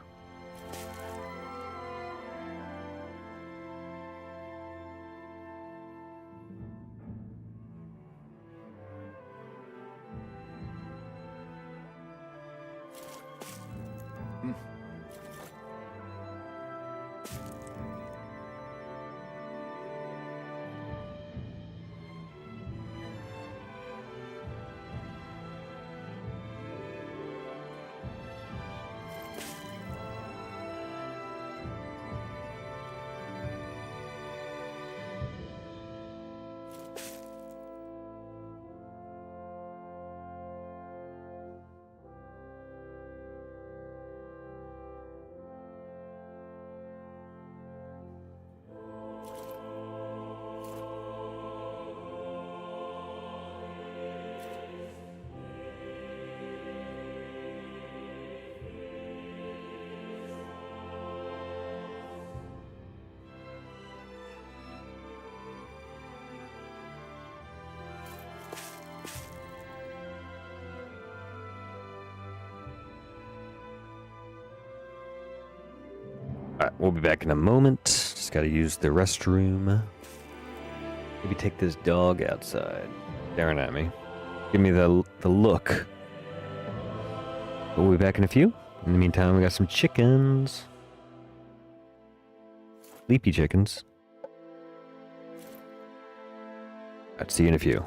Alright, we'll be back in a moment. Just gotta use the restroom. Maybe take this dog outside. Staring at me. Give me the look. We'll be back in a few. In the meantime, we got some chickens. Sleepy chickens. Alright, see you in a few.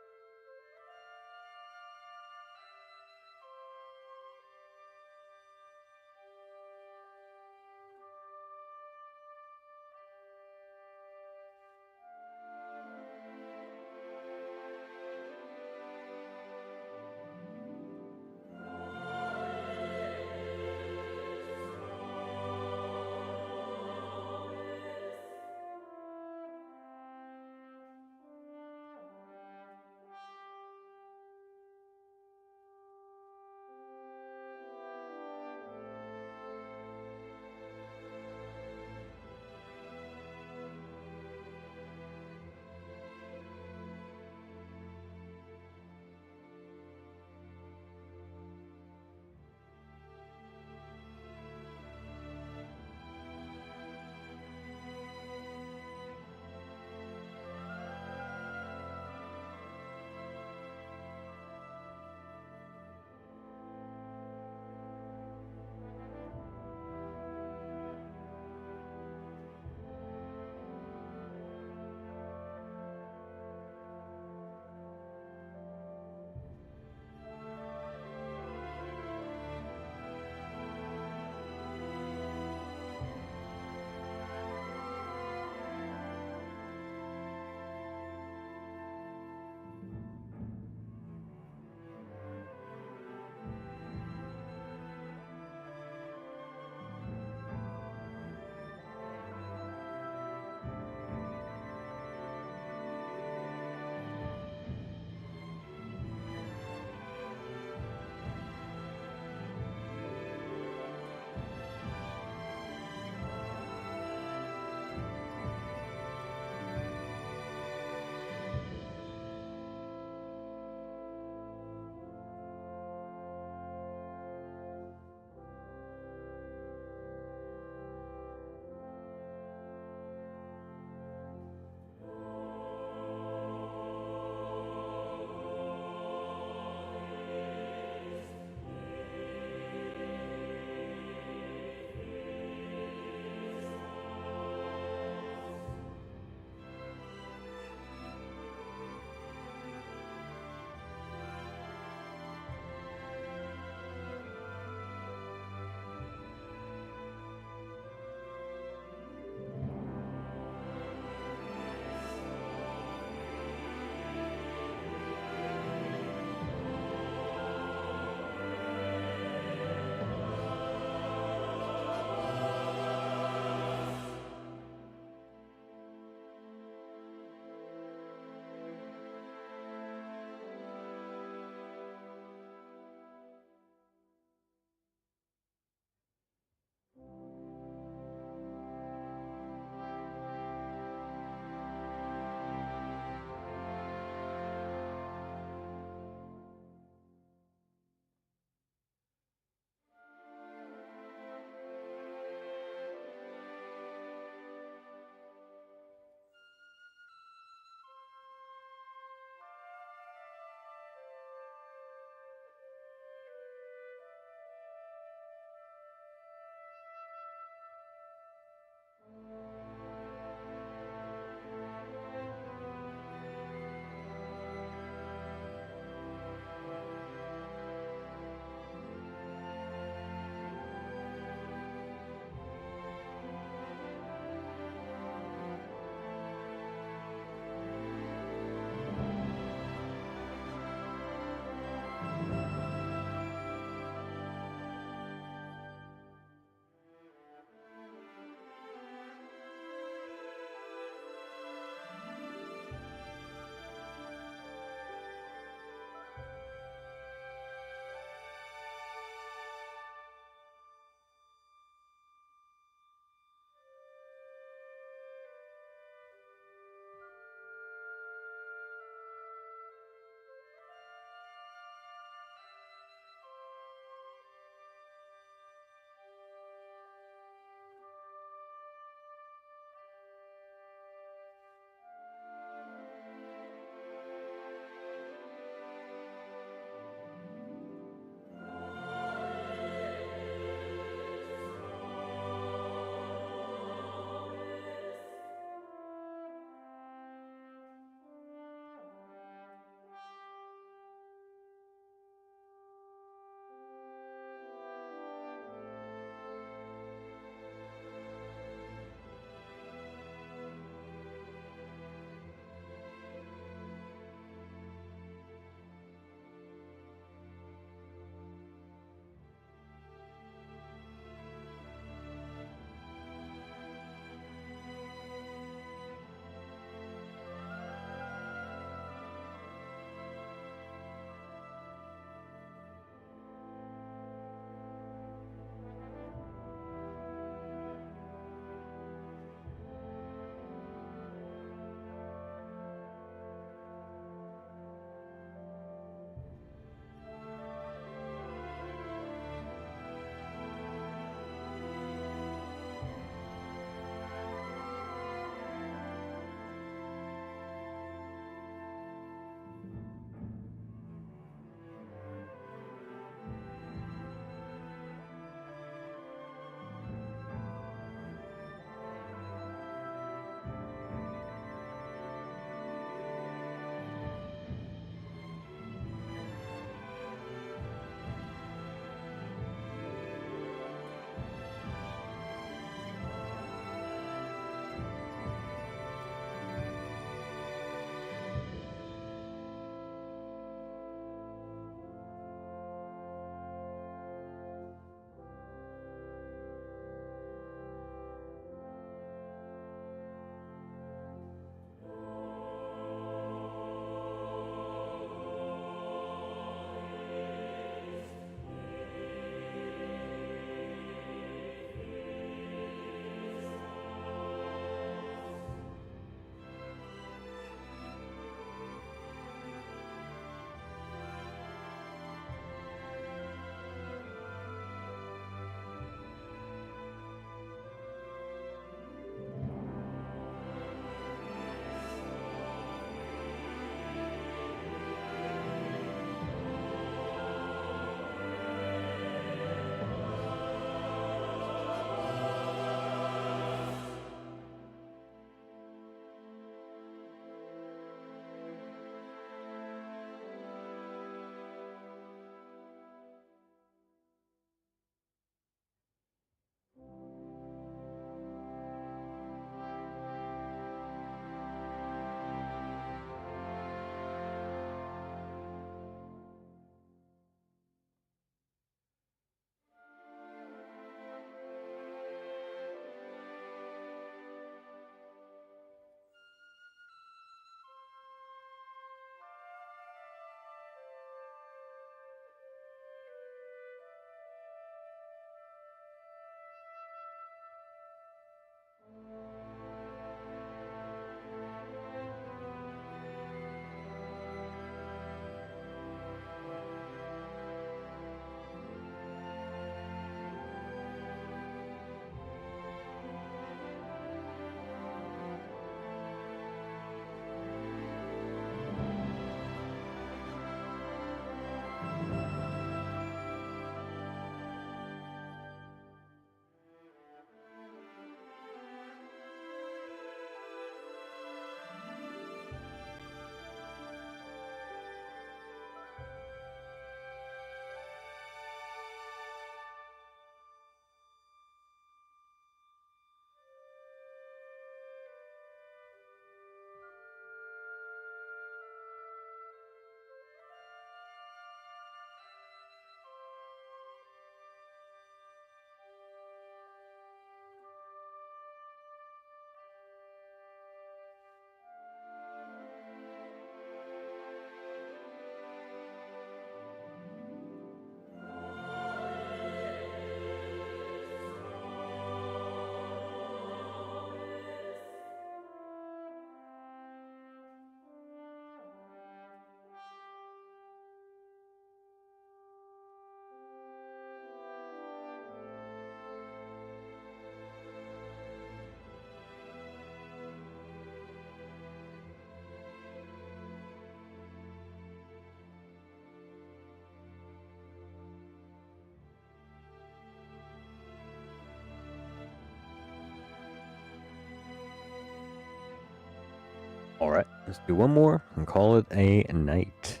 Alright, let's do one more and call it a night.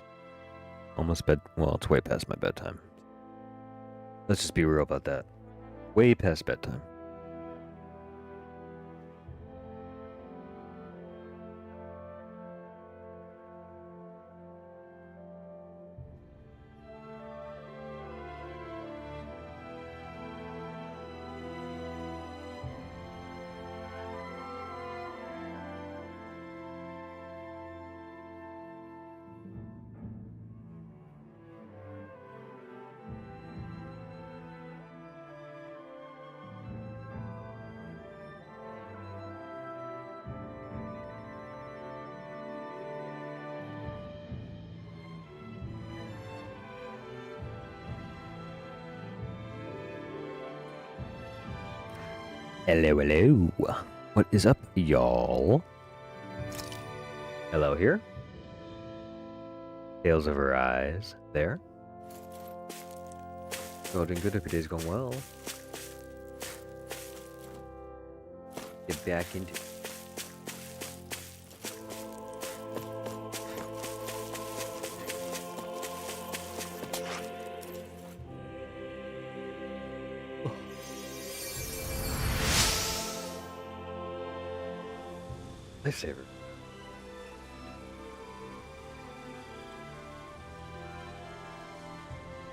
Almost bed. Well, it's way past my bedtime. Let's just be real about that. Way past bedtime. Hello, hello. What is up, y'all? Hello here. Tales of her eyes. There. Oh, doing good. Hope your day's going well. Get back into. Lifesaver.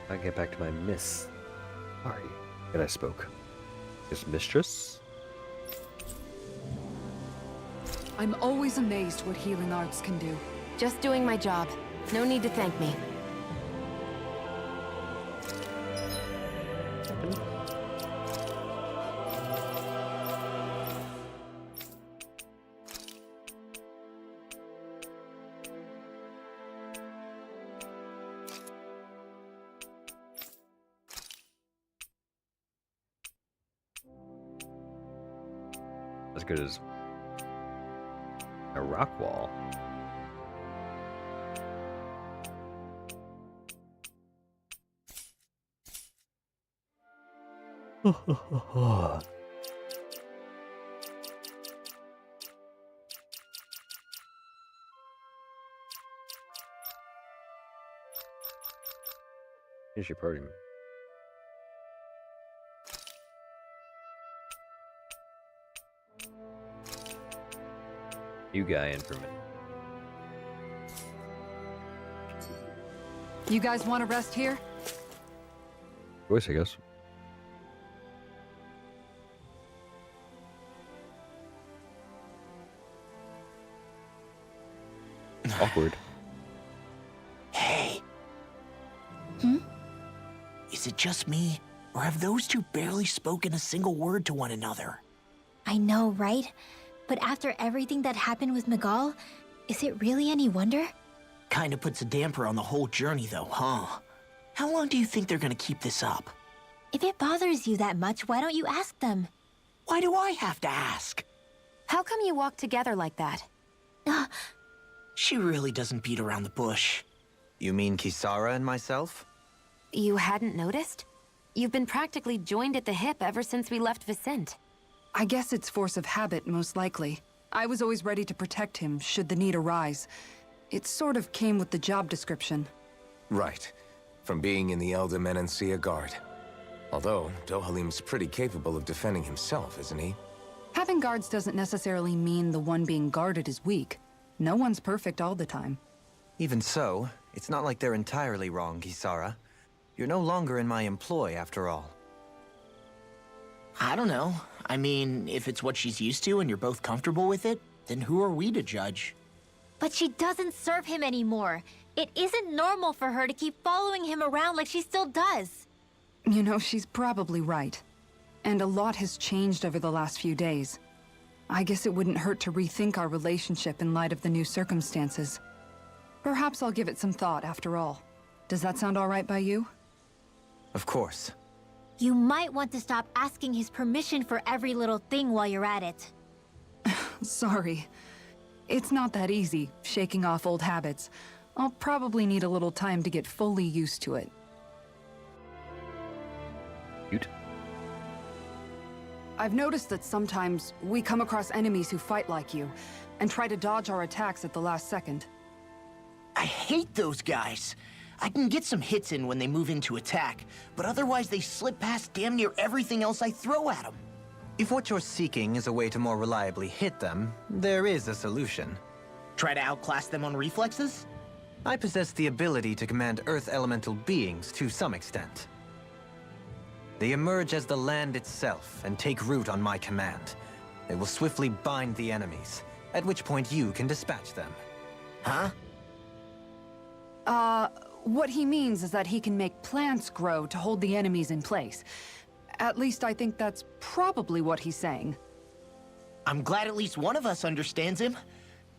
I get back to my miss. Sorry that I spoke. Is mistress? I'm always amazed what healing arts can do. Just doing my job. No need to thank me. As good as a rock wall. Here's your party. You guy in for a minute. You guys want to rest here? Voice, I guess. Awkward. Hey. Is it just me, or have those two barely spoken a single word to one another? I know, right? But after everything that happened with Miguel, is it really any wonder? Kinda puts a damper on the whole journey though, huh? How long do you think they're gonna keep this up? If it bothers you that much, why don't you ask them? Why do I have to ask? How come you walk together like that? She really doesn't beat around the bush. You mean Kisara and myself? You hadn't noticed? You've been practically joined at the hip ever since we left Vicente. I guess it's force of habit, most likely. I was always ready to protect him, should the need arise. It sort of came with the job description. Right. From being in the Elder Menancia Guard. Although, Dohalim's pretty capable of defending himself, isn't he? Having guards doesn't necessarily mean the one being guarded is weak. No one's perfect all the time. Even so, it's not like they're entirely wrong, Kisara. You're no longer in my employ, after all. I don't know. I mean, if it's what she's used to and you're both comfortable with it, then who are we to judge? But she doesn't serve him anymore. It isn't normal for her to keep following him around like she still does. You know, she's probably right. And a lot has changed over the last few days. I guess it wouldn't hurt to rethink our relationship in light of the new circumstances. Perhaps I'll give it some thought after all. Does that sound all right by you? Of course. You might want to stop asking his permission for every little thing while you're at it. Sorry. It's not that easy, shaking off old habits. I'll probably need a little time to get fully used to it. Cute. I've noticed that sometimes we come across enemies who fight like you, and try to dodge our attacks at the last second. I hate those guys. I can get some hits in when they move into attack, but otherwise they slip past damn near everything else I throw at them. If what you're seeking is a way to more reliably hit them, there is a solution. Try to outclass them on reflexes? I possess the ability to command Earth elemental beings to some extent. They emerge as the land itself and take root on my command. They will swiftly bind the enemies, at which point you can dispatch them. Huh? What he means is that he can make plants grow to hold the enemies in place. At least I think that's probably what he's saying. I'm glad at least one of us understands him.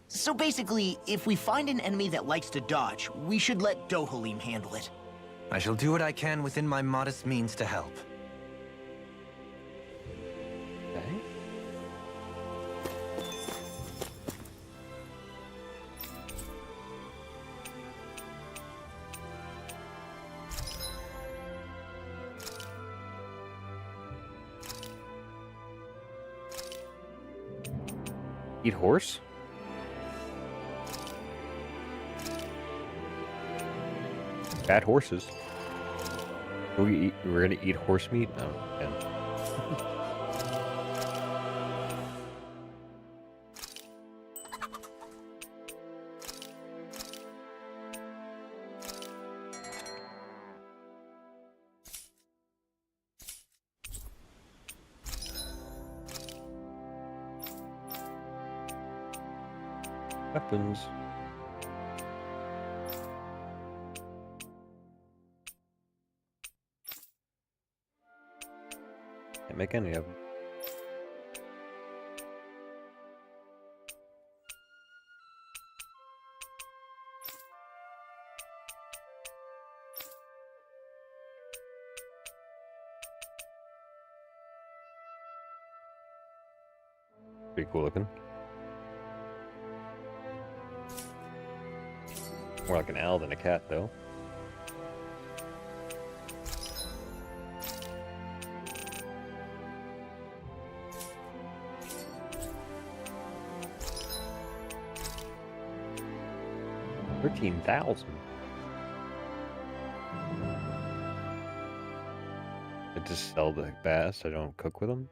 So basically, if we find an enemy that likes to dodge, we should let Dohalim handle it. I shall do what I can within my modest means to help. Okay. Eat horse? Bad horses. We're gonna eat horse meat? Oh, yeah. Weapons. Can't make any of them. Pretty cool looking. More like an owl than a cat, though. $13,000. I just sell the bass. I don't cook with them.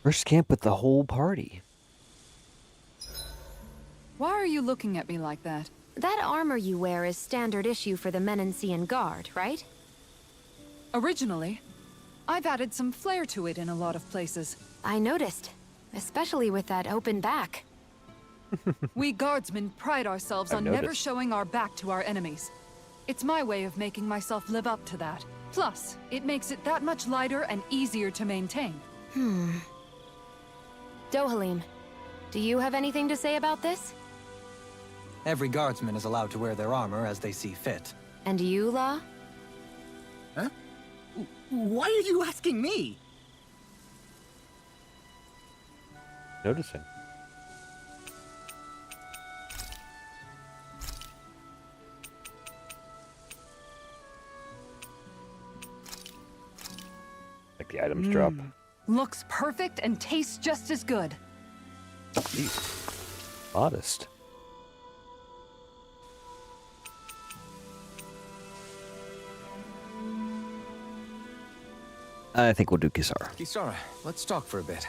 First camp with the whole party. Why are you looking at me like that? That armor you wear is standard issue for the Menancian Guard, right? Originally, I've added some flair to it in a lot of places. I noticed, especially with that open back. We guardsmen pride ourselves I've on never noticed. showing our back to our enemies. It's my way of making myself live up to that. Plus, it makes it that much lighter and easier to maintain. Dohalim, do you have anything to say about this? Every guardsman is allowed to wear their armor as they see fit. And you, La? Huh? Why are you asking me? Noticing. Like the items drop. Looks perfect and tastes just as good. Jeez. Modest. I think we'll do Kisara. Kisara, let's talk for a bit.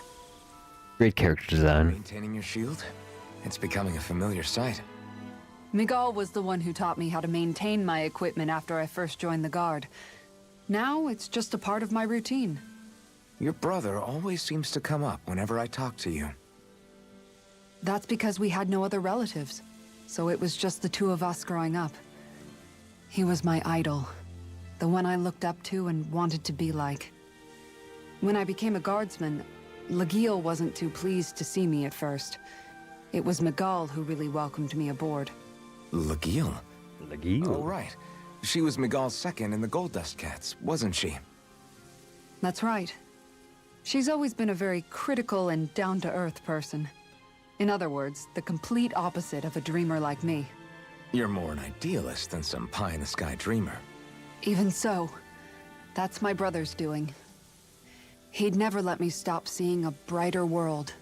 Great character design. Maintaining your shield? It's becoming a familiar sight. Miguel was the one who taught me how to maintain my equipment after I first joined the Guard. Now it's just a part of my routine. Your brother always seems to come up whenever I talk to you. That's because we had no other relatives, so it was just the two of us growing up. He was my idol, the one I looked up to and wanted to be like. When I became a guardsman, Lagiel wasn't too pleased to see me at first. It was Miguel who really welcomed me aboard. Lagiel? Lagiel. Oh, right. She was Miguel's second in the Gold Dust Cats, wasn't she? That's right. She's always been a very critical and down-to-earth person. In other words, the complete opposite of a dreamer like me. You're more an idealist than some pie-in-the-sky dreamer. Even so, that's my brother's doing. He'd never let me stop seeing a brighter world.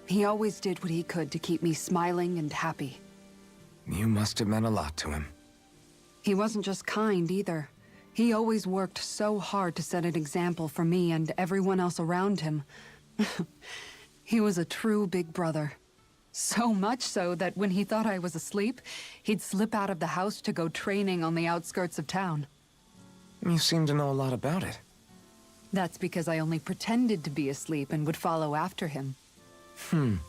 He always did what he could to keep me smiling and happy. You must have meant a lot to him. He wasn't just kind, either. He always worked so hard to set an example for me and everyone else around him. He was a true big brother. So much so that when he thought I was asleep, he'd slip out of the house to go training on the outskirts of town. You seem to know a lot about it. That's because I only pretended to be asleep and would follow after him. You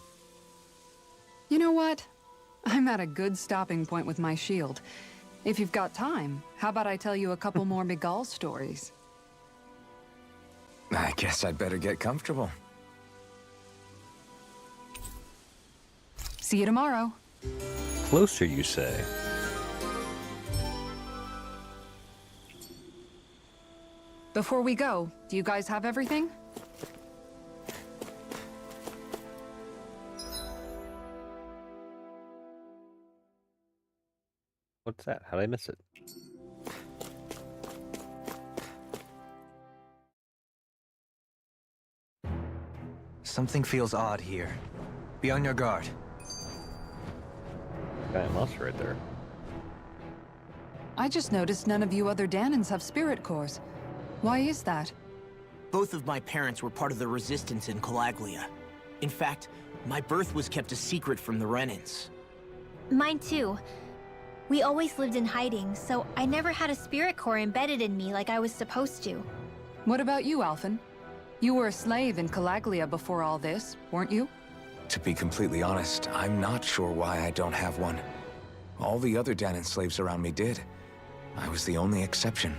know what? I'm at a good stopping point with my shield. If you've got time, how about I tell you a couple more Miguel stories? I guess I'd better get comfortable. See you tomorrow. Closer, you say? Before we go, do you guys have everything? What's that? How'd I miss it? Something feels odd here. Be on your guard. Got a monster right there. I just noticed none of you other Danans have spirit cores. Why is that? Both of my parents were part of the resistance in Calaglia. In fact, my birth was kept a secret from the Renans. Mine too. We always lived in hiding, so I never had a spirit core embedded in me like I was supposed to. What about you, Alphen? You were a slave in Calaglia before all this, weren't you? To be completely honest, I'm not sure why I don't have one. All the other Danan slaves around me did. I was the only exception.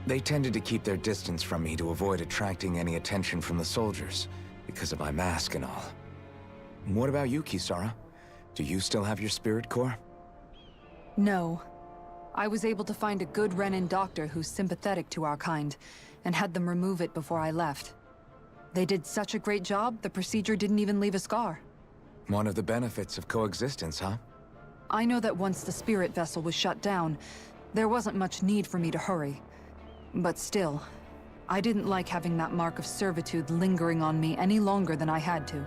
They tended to keep their distance from me to avoid attracting any attention from the soldiers, because of my mask and all. What about you, Kisara? Do you still have your spirit core? No. I was able to find a good Renan doctor who's sympathetic to our kind, and had them remove it before I left. They did such a great job, the procedure didn't even leave a scar. One of the benefits of coexistence, huh? I know that once the spirit vessel was shut down, there wasn't much need for me to hurry. But still, I didn't like having that mark of servitude lingering on me any longer than I had to.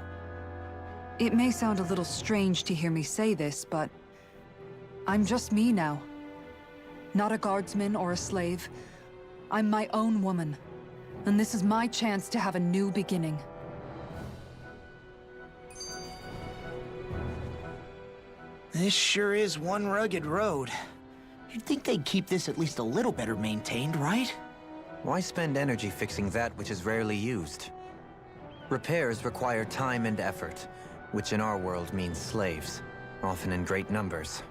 It may sound a little strange to hear me say this, but I'm just me now. Not a guardsman or a slave. I'm my own woman. And this is my chance to have a new beginning. This sure is one rugged road. You'd think they'd keep this at least a little better maintained, right? Why spend energy fixing that which is rarely used? Repairs require time and effort, which in our world means slaves, often in great numbers.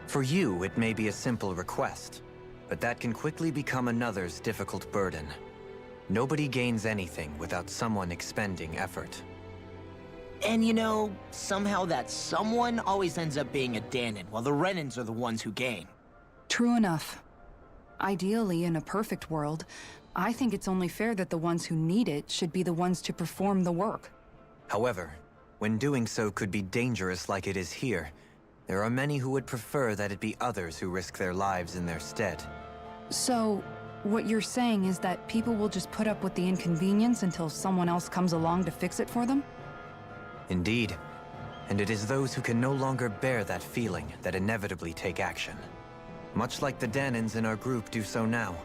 For you, it may be a simple request, but that can quickly become another's difficult burden. Nobody gains anything without someone expending effort. And you know, somehow that someone always ends up being a Danan, while the Renans are the ones who gain. True enough. Ideally, in a perfect world, I think it's only fair that the ones who need it should be the ones to perform the work. However, when doing so could be dangerous like it is here, there are many who would prefer that it be others who risk their lives in their stead. So, what you're saying is that people will just put up with the inconvenience until someone else comes along to fix it for them? Indeed. And it is those who can no longer bear that feeling that inevitably take action. Much like the Danans in our group do so now.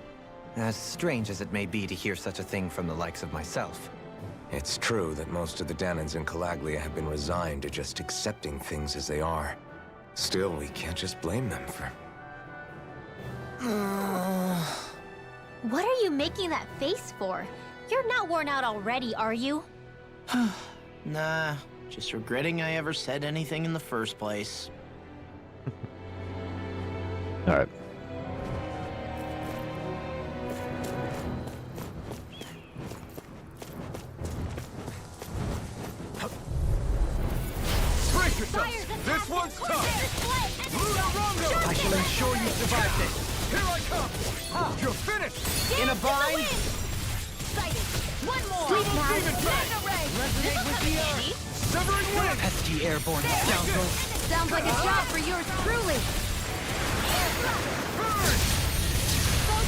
As strange as it may be to hear such a thing from the likes of myself. It's true that most of the Danans in Calaglia have been resigned to just accepting things as they are. Still, we can't just blame them for... What are you making that face for? You're not worn out already, are you? Nah, just regretting I ever said anything in the first place. All right. Brace yourselves! This one's tough! I shall ensure you survive this. Here I come! You're finished! In a bind, One more! Double demon fang! resonate with the earth. Severing wind! Pesky airborne scoundrel. Sounds like a job for yours truly.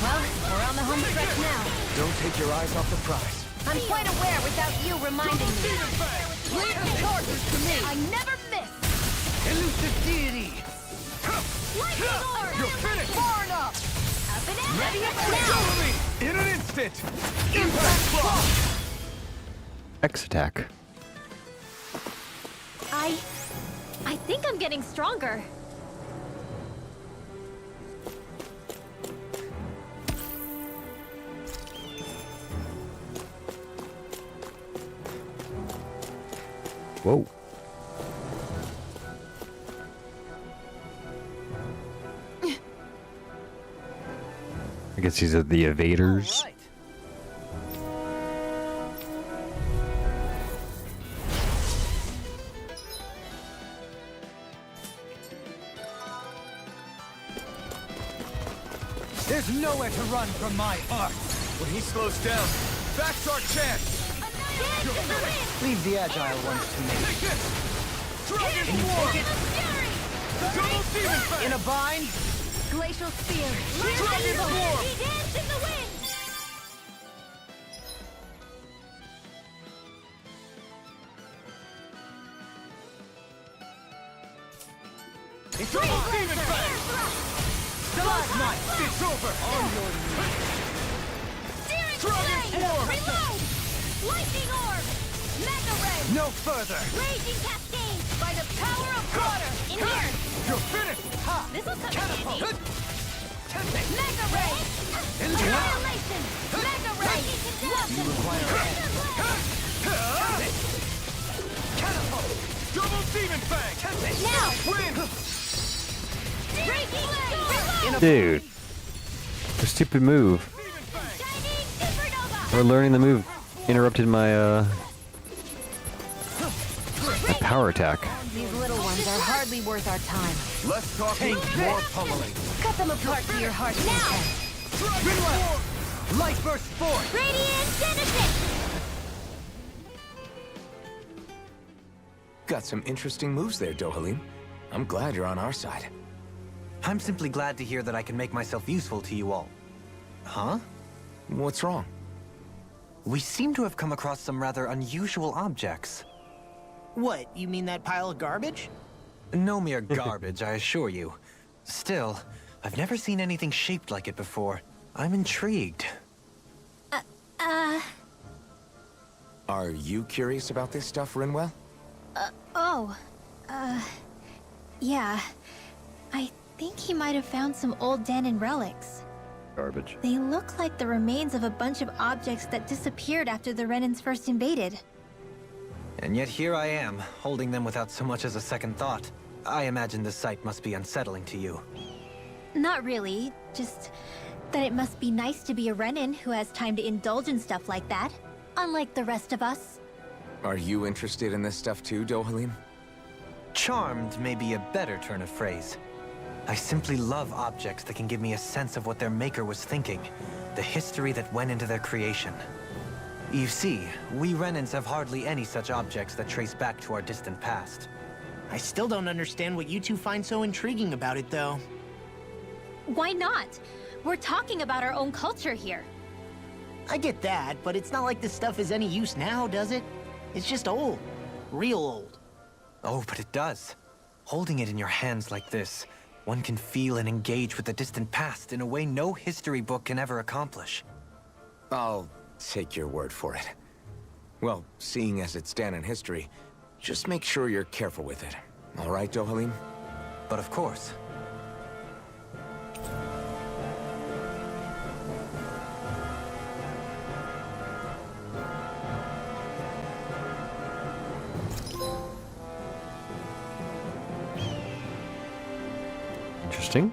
Well, we're on the home stretch now. Don't take your eyes off the prize. I'm quite aware without you reminding me. Demon fang! Leave the charges to me. I never miss. Elusive deity. Lightning orb. You're finished! Far enough. Up and at Ready it up now. Follow me! In an instant! Impact block! X attack. I think I'm getting stronger. Whoa. I guess these are the evaders. Right. There's nowhere to run from my art. When he slows down, that's our chance! Leave the agile ones to me. Take this! Dragon Can you War! take it? Double demon fang! In a bind, Glacial spear. Dragon War! He danced in the wind. Double demon fang! Stalagmite. It's over! On your Steering Dragon flame. War! Reload. Lightning orb. Mega ray. No further. Raging cascade. By the power of water. In here. You're finished! This'll come in handy. Tempting. Mega ray. Annihilation. Mega ray. You require a hand. Catapult. Double demon fang! Now. Win! Breaking flame. Dude. The stupid move. Demon fang! Shining supernova. Or learning the move interrupted my my power attack. These little ones are hardly worth our time. Less talking, more pummeling. Cut them apart to your heart's Now. content. Dragon War! Light burst forth. Radiant Genesis. Got some interesting moves there, Dohalim. I'm glad you're on our side. I'm simply glad to hear that I can make myself useful to you all. Huh? What's wrong? We seem to have come across some rather unusual objects. What, you mean that pile of garbage? No mere garbage, I assure you. Still, I've never seen anything shaped like it before. I'm intrigued. Are you curious about this stuff, Rinwell? Yeah. I think he might have found some old Danon relics. Garbage. They look like the remains of a bunch of objects that disappeared after the Renans first invaded. And yet here I am, holding them without so much as a second thought. I imagine the sight must be unsettling to you. Not really, just that it must be nice to be a Renan who has time to indulge in stuff like that, unlike the rest of us. Are you interested in this stuff too, Dohalim? Charmed may be a better turn of phrase. I simply love objects that can give me a sense of what their maker was thinking, the history that went into their creation. You see, we Renans have hardly any such objects that trace back to our distant past. I still don't understand what you two find so intriguing about it, though. Why not? We're talking about our own culture here. I get that, but it's not like this stuff is any use now, does it? It's just old. Real old. Oh, but it does. Holding it in your hands like this, one can feel and engage with the distant past in a way no history book can ever accomplish. I'll take your word for it. Well, seeing as it's Danon history, just make sure you're careful with it. All right, Dohalim? But of course. Interesting.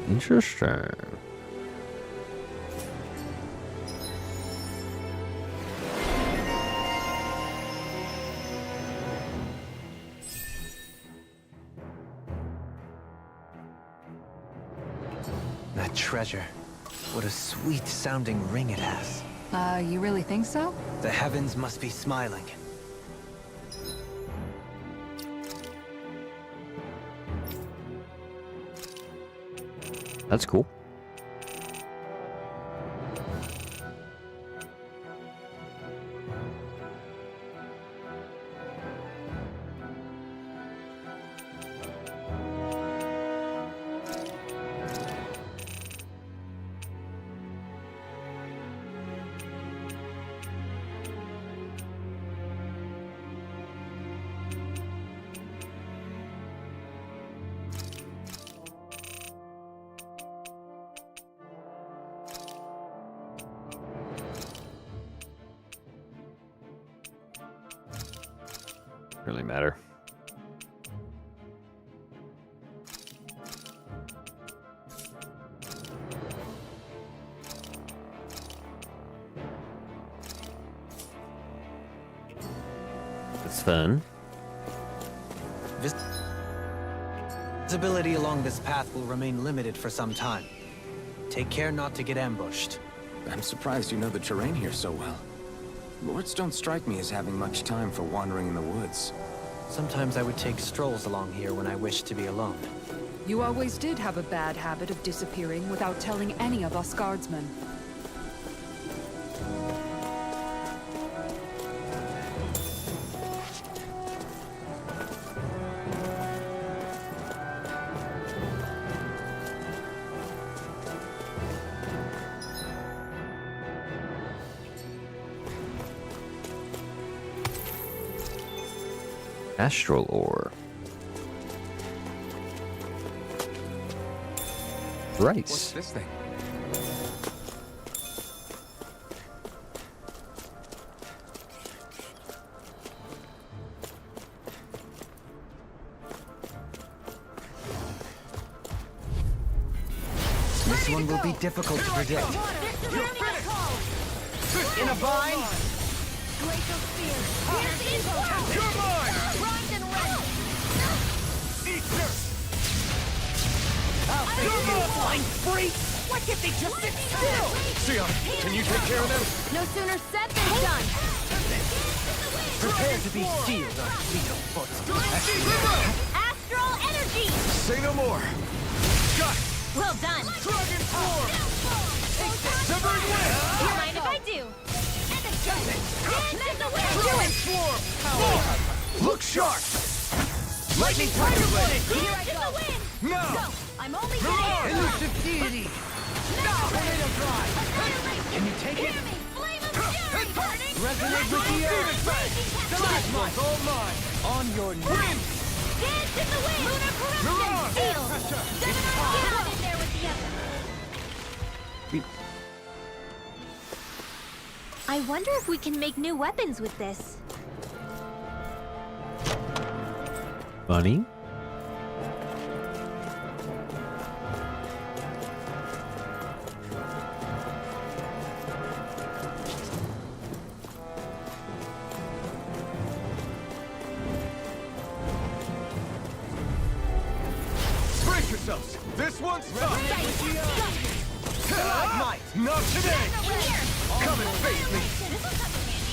Interesting. That treasure. What a sweet-sounding ring it has. You really think so? The heavens must be smiling. That's cool. Really matter. It's fun. Visibility along this path will remain limited for some time. Take care not to get ambushed. I'm surprised you know the terrain here so well. Lords don't strike me as having much time for wandering in the woods. Sometimes I would take strolls along here when I wished to be alone. You always did have a bad habit of disappearing without telling any of us guardsmen. Astral ore. Rice. What's this thing? This one will be difficult to predict. In a bind? Glacial Spear. Here's the info. You're mine! Grind and rend. Eat this! I'll fix you, blind freak! Why can't they just sit still? Sion, can you take care of them? No sooner said than done. Prepare to be sealed, Arcito Astral energy. Say no more. Got it! Well done. Dragon form! Severing wind! You mind if I do? Dance in the wind. Do it. Form! Look sharp! Lightning Tiger Blade! Here I go. Now! Go. I'm only getting Elusive deity! Tornado drive. Can you take it? Hear me. Flame of fury. Burning. Resonate with the earth! This one's all mine! On your knees! Dance in the wind. Lunar corruption. Seal. Get on in there with the other. I wonder if we can make new weapons with this. Bunny? Brace yourselves! This one's tough! Might! Not today! Here. Come and face me!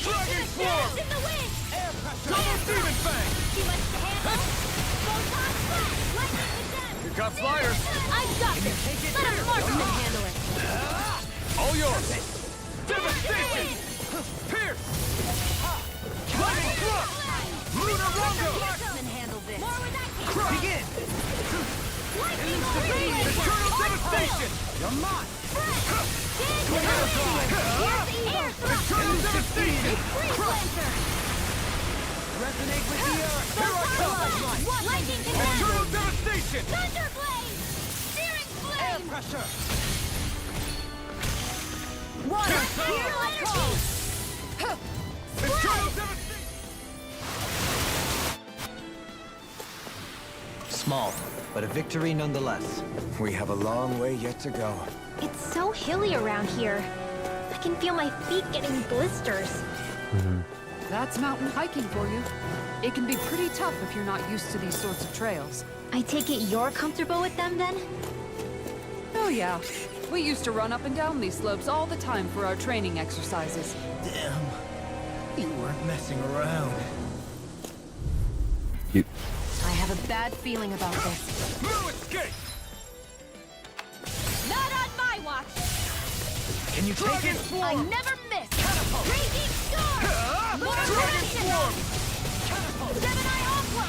Dragon Swarm! In the wind. Double Demon Fang! Too much to handle. Photon blast. Lightning with them. You got flyers! I've got this. Let a marksman handle it. All yours! Devastation! Pierce! Lightning Thrust! Lunar Rondo! Marksman handle this. More where that came Crush! Begin. Lightning Eternal Devastation! You're mine! Tornado Drive! Here's the evil thrust. Eternal Devastation! Freeze lantern. Resonate with the earth! Here I come! Lightning Eternal command! devastation! Thunderblade! Searing Air flame! pressure! Water! Hero energy! Eternal devastation! Small, but a victory nonetheless. We have a long way yet to go. It's so hilly around here. I can feel my feet getting blisters. That's mountain hiking for you. It can be pretty tough if you're not used to these sorts of trails. I take it you're comfortable with them then? Oh yeah. We used to run up and down these slopes all the time for our training exercises. Damn. You weren't messing around. You. I have a bad feeling about this. No escape! Not on my watch! Can you take it? I never miss! Raging storm! More Dragon Swarm! Gemini Aqua!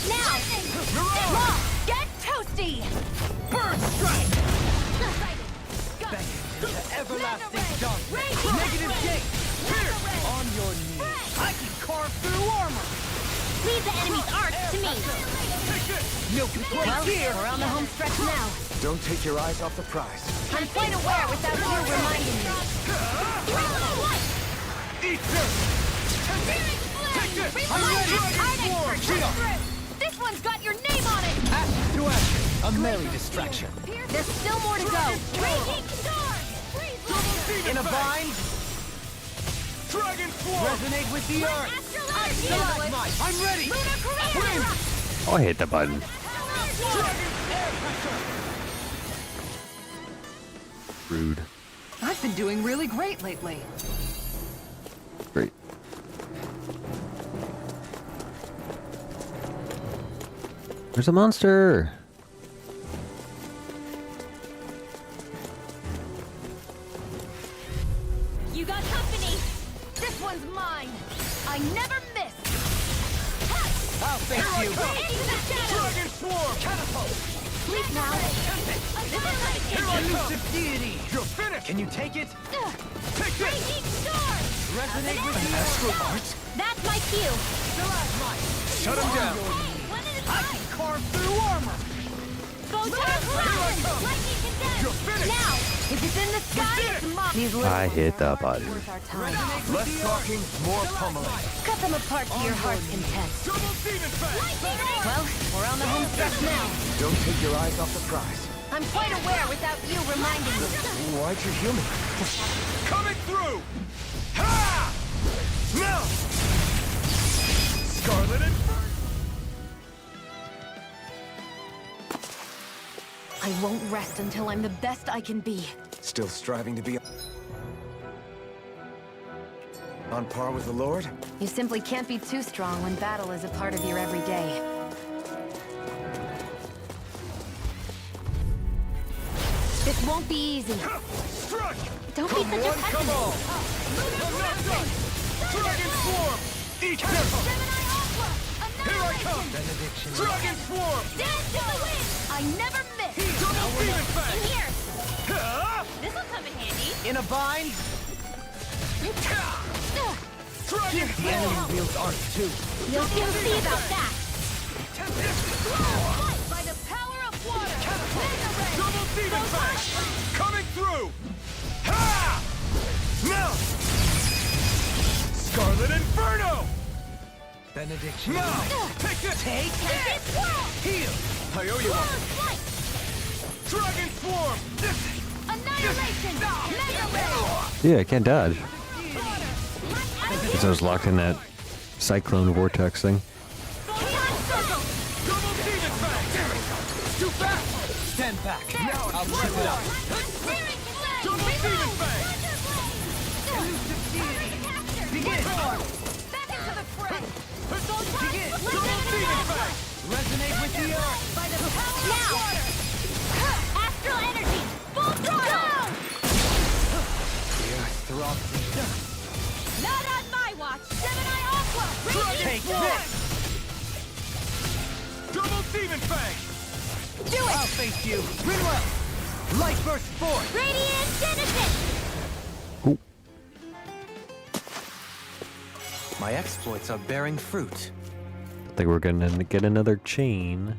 Now! Law! Get toasty! Bird strike! The everlasting dark. Raging Negative Ray! gate! Here! On your knees. I can carve through armor. Leave the enemy's arc to me! Take this! No complaints here. We're on the home stretch now. Don't take your eyes off the prize. I'm quite aware without you reminding me. Eat this! Take this! This one's got your name on it! Ash to ash. A merry distraction. There's still more to go! Raging storm! In a bind, Dragon Swarm! resonate with the earth. Stalagmite, I'm ready. Oh, I hit the button. Rude. I've been doing really great lately. Great. There's a monster! You got company! This one's mine! I never miss! I'll face you. Into the shadows! Dragon Swarm! Catapult. Sleep now! Elusive deity. You're finished! Can you take it? Take this! Raging storm! Resonate with the earth. That's my cue! Stalagmite. Shut him down! One at a I time! can carve through armor. Photon blast! come. Lightning condensed! You're finished! Now! If it's in the sky, did it's it. mine! These little I ones hit are the hardly button. worth our time. Resonate with Less the talking, earth. more pummeling. Cut them apart to your heart's content. Double Demon Fang! Well, we're on the home stretch now. Don't take your eyes off the prize. I'm quite aware without you reminding me. Why'd you human? Coming through! Ha! Now! Scarlet Inferno! I won't rest until I'm the best I can be. Still striving to be on par with the Lord? You simply can't be too strong when battle is a part of your everyday. This won't be easy. Struck! Don't be such a Come pessimist! on! I'm not done! Dragon Swarm! Eat this! Gemini Aqua! Here I come! Benediction. Dragon Swarm! Dance to the wind! I never miss! Double Demon In Fang! here! Ha! This'll come in handy! In a bind, Dragon the Swarm! enemy wields art too. You'll soon see about that! By the power of water! Double Demon Fang! Coming through! Ha! Now! Scarlet Inferno! Benediction. Now! Take this! Take Heal! I owe you one! Dragon Swarm! Annihilation! Mega Ray! Yeah, I can't dodge. Because I was locked in that cyclone vortex thing. Chaos Circle! Double Demon Fang! Too fast! Stand back. Now I'll trip it up. Searing Flame! Double Demon Fang! Begin. Back into the fray! Begin. Double Demon Fang! Resonate with the earth. By the power of water! Astral energy! Full throttle! The earth throbs. Not on my watch! Gemini Aqua! Dragon Take Swarm! this. Double Demon Fang! Do it! I'll face you. Rinwell. Light burst forth. Radiant Genesis! My exploits are bearing fruit. I think we're gonna get another chain.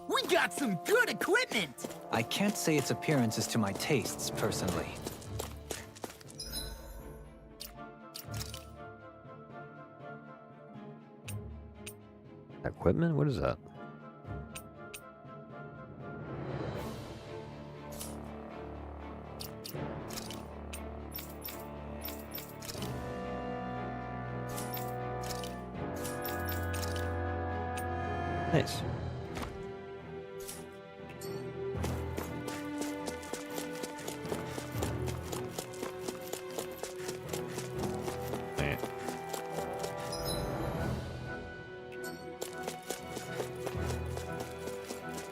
We got some good equipment! I can't say its appearance is to my tastes, personally. Equipment? What is that? Nice.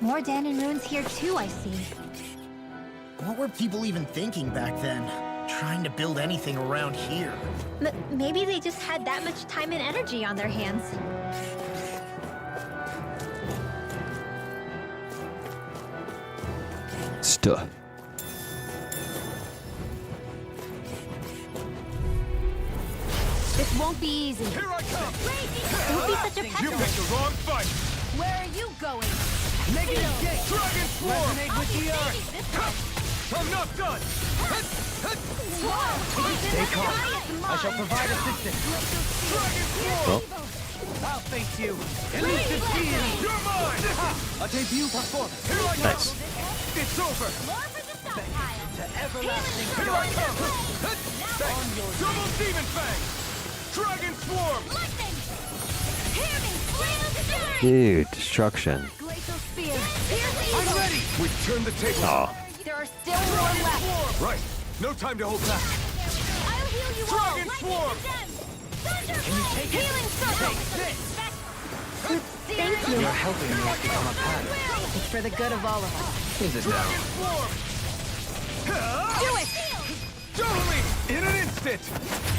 More Danon ruins here too, I see. What were people even thinking back then? Trying to build anything around here. Maybe they just had that much time and energy on their hands. Stuff. This won't be easy. Here I come! Don't be such a You pessimist. picked the wrong fight! Where are you going? Negative gate! Dragon Swarm! Resonate with the earth. I'm not done! Stay calm. I shall provide assistance. Dragon Swarm! Well, I'll face you. Elusive deity! You're mine! A debut performance. Here I nice. come! It's over! More for the stockpile. To everlasting Here I come! Double Demon Fang! Dragon Swarm! Lightning! Hear me! Flame of Dude, destruction. Glacial spear. I'm ready! We've turned the table. Oh, There are still more left. Right. No time to hold back. I'll heal you all! Dragon Lightning Swarm! condemned! Thunderbolt! Healing circle! Thank you. You're helping me become a pattern. It's for the good of all of us. Is it now? Swarm! Do it! Totally! In an instant!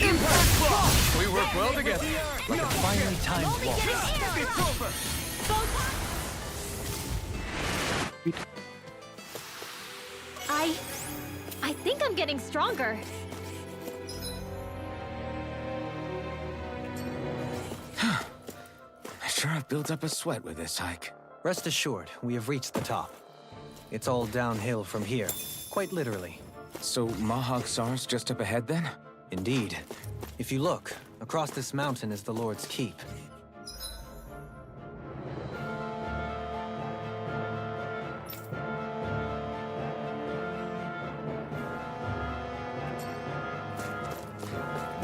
Impact block! We work well together. Like a finely timed waltz. It's over! I think I'm getting stronger. I sure have built up a sweat with this hike. Rest assured, we have reached the top. It's all downhill from here, quite literally. So Mahag Sar's just up ahead then? Indeed. If you look, across this mountain is the Lord's Keep.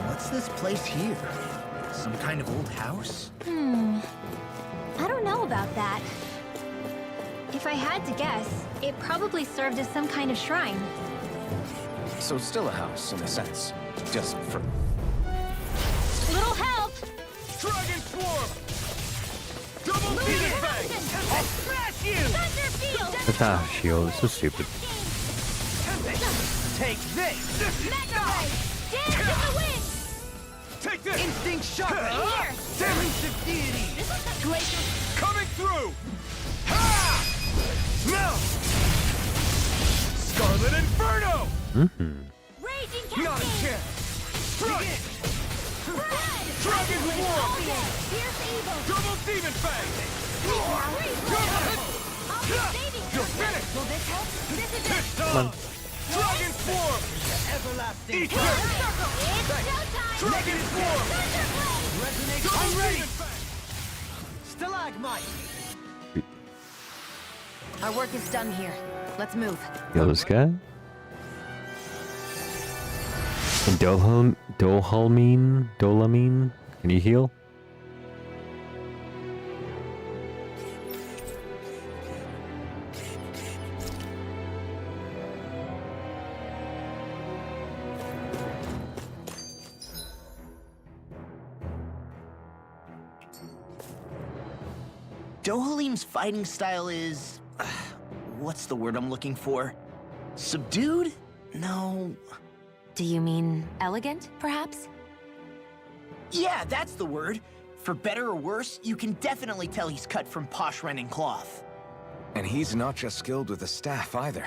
What's this place here? Some kind of old house? I don't know about that. If I had to guess, it probably served as some kind of shrine. So still a house, in a sense. Just for... Little help! Dragon Swarm! Double Demon Fang! I'll smash you! Thunderfield! Haha, shield is so stupid. Take this! Mega Ray! Dance in the wind! Take this! Instinct shot! Here! Elusive deity! Glacial... Coming through! Ha! Now! Scarlet Inferno! Raging Not a Cascade! chance! Strike! Red! Dragon Swarm! Fierce Evil! Double Demon Fang! I'll be saving you! You're finished! Will this help? This is it! It's on! Dragon Swarm! Everlasting Eat It's this! showtime! Dragon Swarm! Thunderblade! resonate. Double I'm ready! Demon Fang! Stalagmite! Our work is done here. Let's move. Heal this guy. Dolamine, can you heal? Dohalim's fighting style is... what's the word I'm looking for? Subdued? No... Do you mean elegant, perhaps? Yeah, that's the word. For better or worse, you can definitely tell he's cut from posh Renin cloth. And he's not just skilled with the staff either.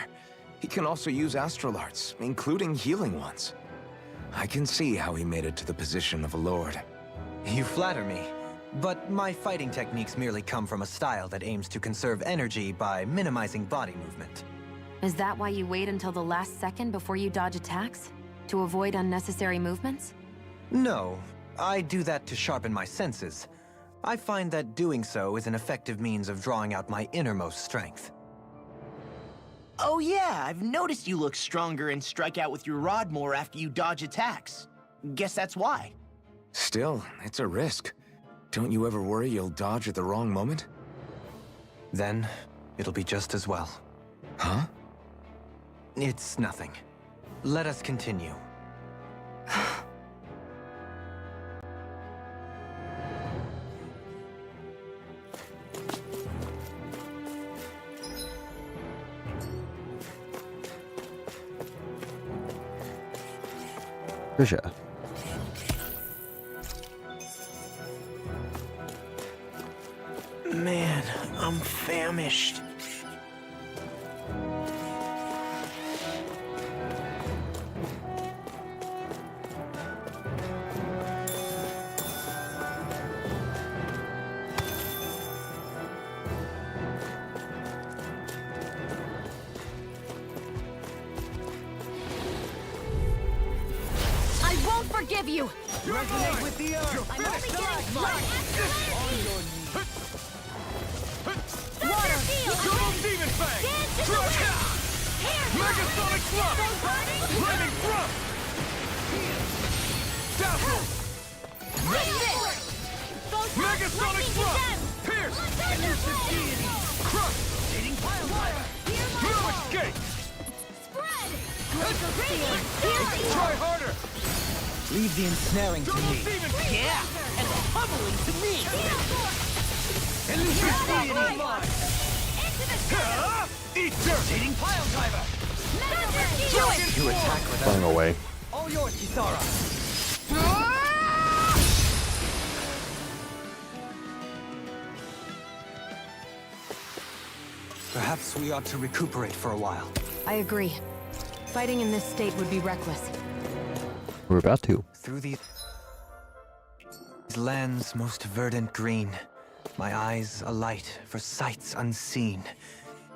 He can also use astral arts, including healing ones. I can see how he made it to the position of a lord. You flatter me, but my fighting techniques merely come from a style that aims to conserve energy by minimizing body movement. Is that why you wait until the last second before you dodge attacks? To avoid unnecessary movements? No, I do that to sharpen my senses. I find that doing so is an effective means of drawing out my innermost strength. Oh yeah, I've noticed you look stronger and strike out with your rod more after you dodge attacks. Guess that's why. Still, it's a risk. Don't you ever worry you'll dodge at the wrong moment? Then, it'll be just as well. Huh? It's nothing. Let us continue. Grisha. Man, I'm famished. I won't forgive you! Resonate with the earth! I'm only getting started! Water! Double Demon Fang! Megasonic Slump! Flaming Thrust! Dazzle! Megasonic Slump! Pierce! Elusive Deity! Crush! No escape! Try harder! Leave the ensnaring to Double me. Demon Fang! Yeah, and the pummeling to me. Elusive Deity! Eat dirt! Pile driver! Dragon You attack without... Flying away. All yours, Kisara! Perhaps we ought to recuperate for a while. I agree. Fighting in this state would be reckless. We're about to. Through these lands most verdant green, my eyes alight for sights unseen.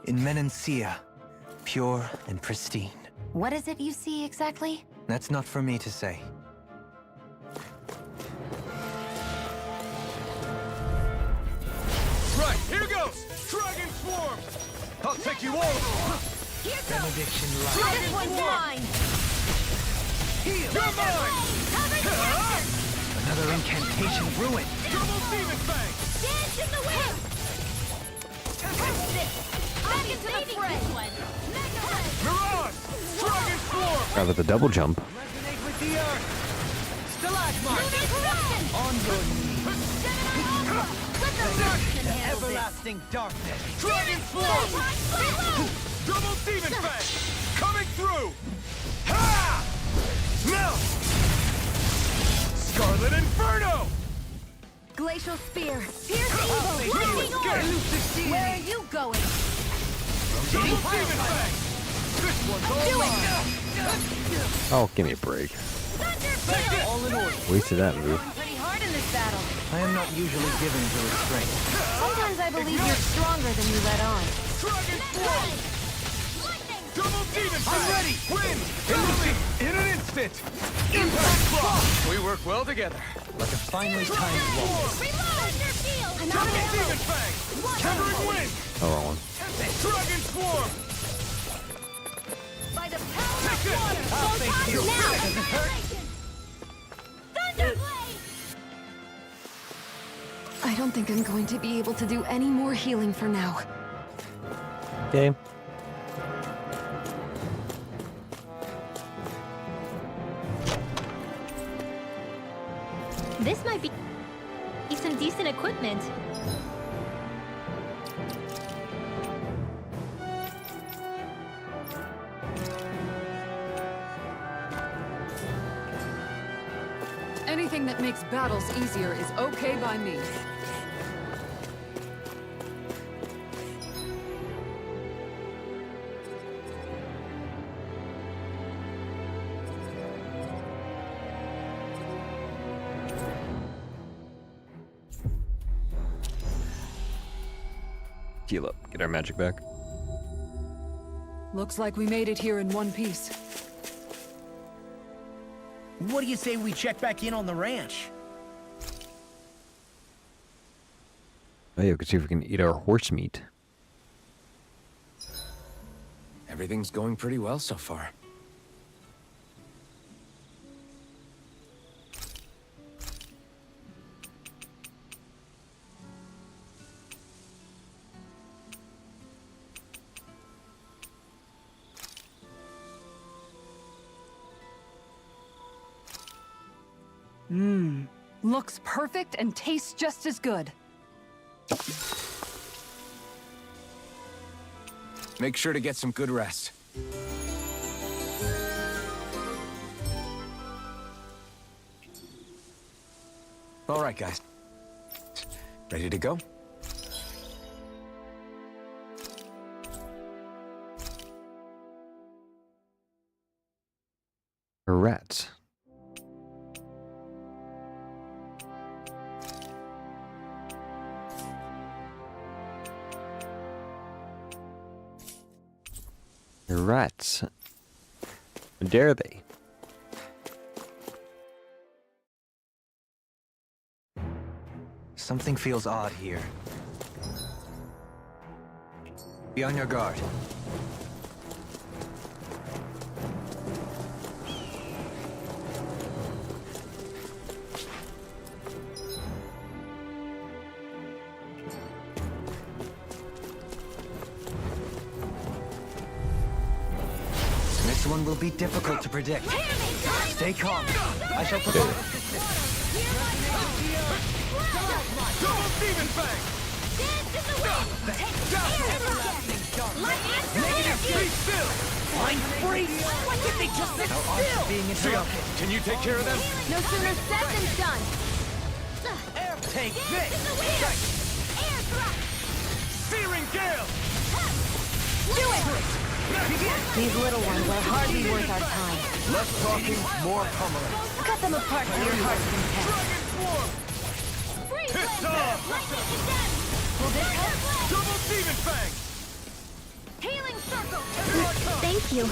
In Menancia, pure and pristine. What is it you see exactly? That's not for me to say. Right, here goes! Dragon Swarm! I'll take you all! Benediction light. Dragon Swarm! You're mine! Another incantation ruined. Double Demon Fang! Dance in the wind! Back into the fray! Mirage! Dragon Swarm! Out with the double jump. Resonate with the earth. Stalagmite. On your knees. The everlasting darkness. Dragon Swarm! Double Demon Fang! Coming through! Ha! Melt! Scarlet Inferno! Glacial Spear! Pierce evil! Lightning orb! Where are you going? Double Demon Fang! This one's all mine! Oh, give me a break. Thunder All in order. Wasted that move. Pretty hard in this battle. I am not usually given to restraint. Sometimes I believe you're stronger than you let on. Dragon Swarm! Lightning! Double Demon Fang! I'm ready! Win! In an instant! Impact Block! We work well together. Like a finely timed wall. Reload! Thunder field! Double Demon Fang! Covering wind! Oh, wrong one. Dragon Swarm! By the power Take of this! water! I'll face you. Now! Does it hurt? Thunderblade! I don't think I'm going to be able to do any more healing for now. Okay. This might be some decent equipment. Anything that makes battles easier is okay by me. Heal up. Get our magic back. Looks like we made it here in one piece. What do you say we check back in on the ranch? Oh yeah, we can see if we can eat our horse meat. Everything's going pretty well so far. Looks perfect and tastes just as good. Make sure to get some good rest. All right, guys. Ready to go? Rats. Rats. How dare they? Something feels odd here. Be on your guard. This one will be difficult to predict. Stay calm. I shall provide assistance. Double Demon Fang! Be still! Flying freeze! Why can't they just sit still? Being interrupted. Can you take care of them? No sooner said than done. Take this! Air thrust! Searing Gale! Do it! These little ones are hardly worth our time. Less talking, more pummeling. Cut them apart to your heart's content. Dragon Swarm! Freeze Pissed blade! off! Lightning condemned! Will this help? Double Demon Fang! Healing circle! Thank you.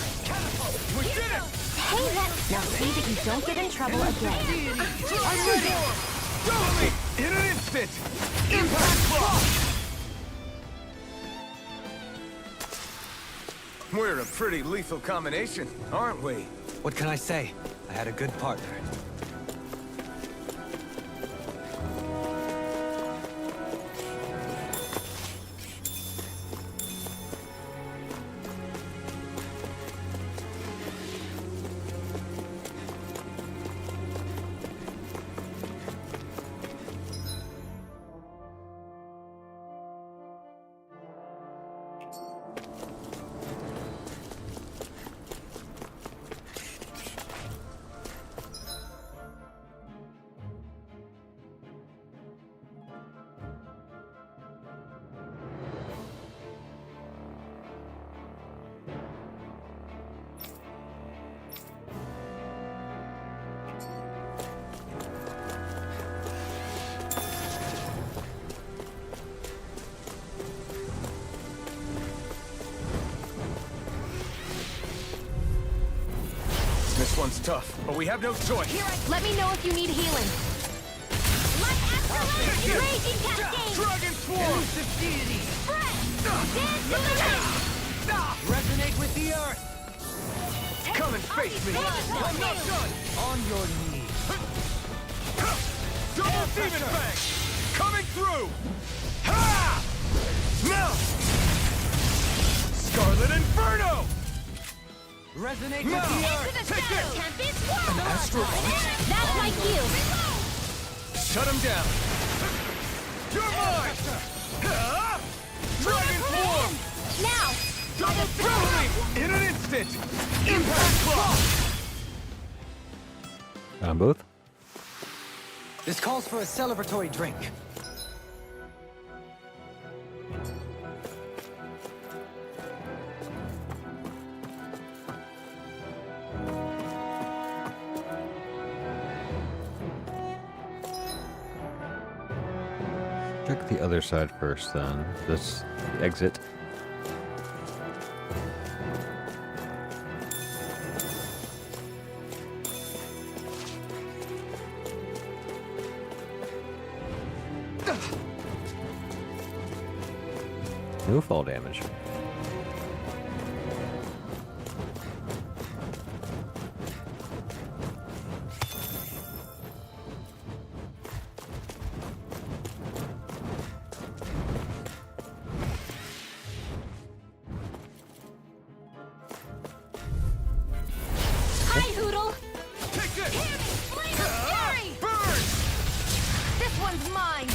We did it! Hey, now see that you don't get in trouble again. I'm ready! Double me! In an instant! Impact Block! We're a pretty lethal combination, aren't we? What can I say? I had a good partner. This one's tough, but we have no choice. Let me know if you need healing. Light absolute! Raging cascade! Dragon Swarm! Spread! Dance to the wind! Resonate with the earth! Come and face me! I'm not done! On your knees. Double Demon Fang! Coming through! Ha! Now! Scarlet Inferno! Resonate No! with the earth! To the Take shadow! this! Can't be swallowed! Astral That's like you! Shut him down! You're mine! Ha! Dragon Swarm! Now! Double Throwing! In an instant! Impact Block! On both? This calls for a celebratory drink. check the other side first, then. This exit. No fall damage. Hi, Hoodle! Take this! Flame of fury! Burn! This one's mine!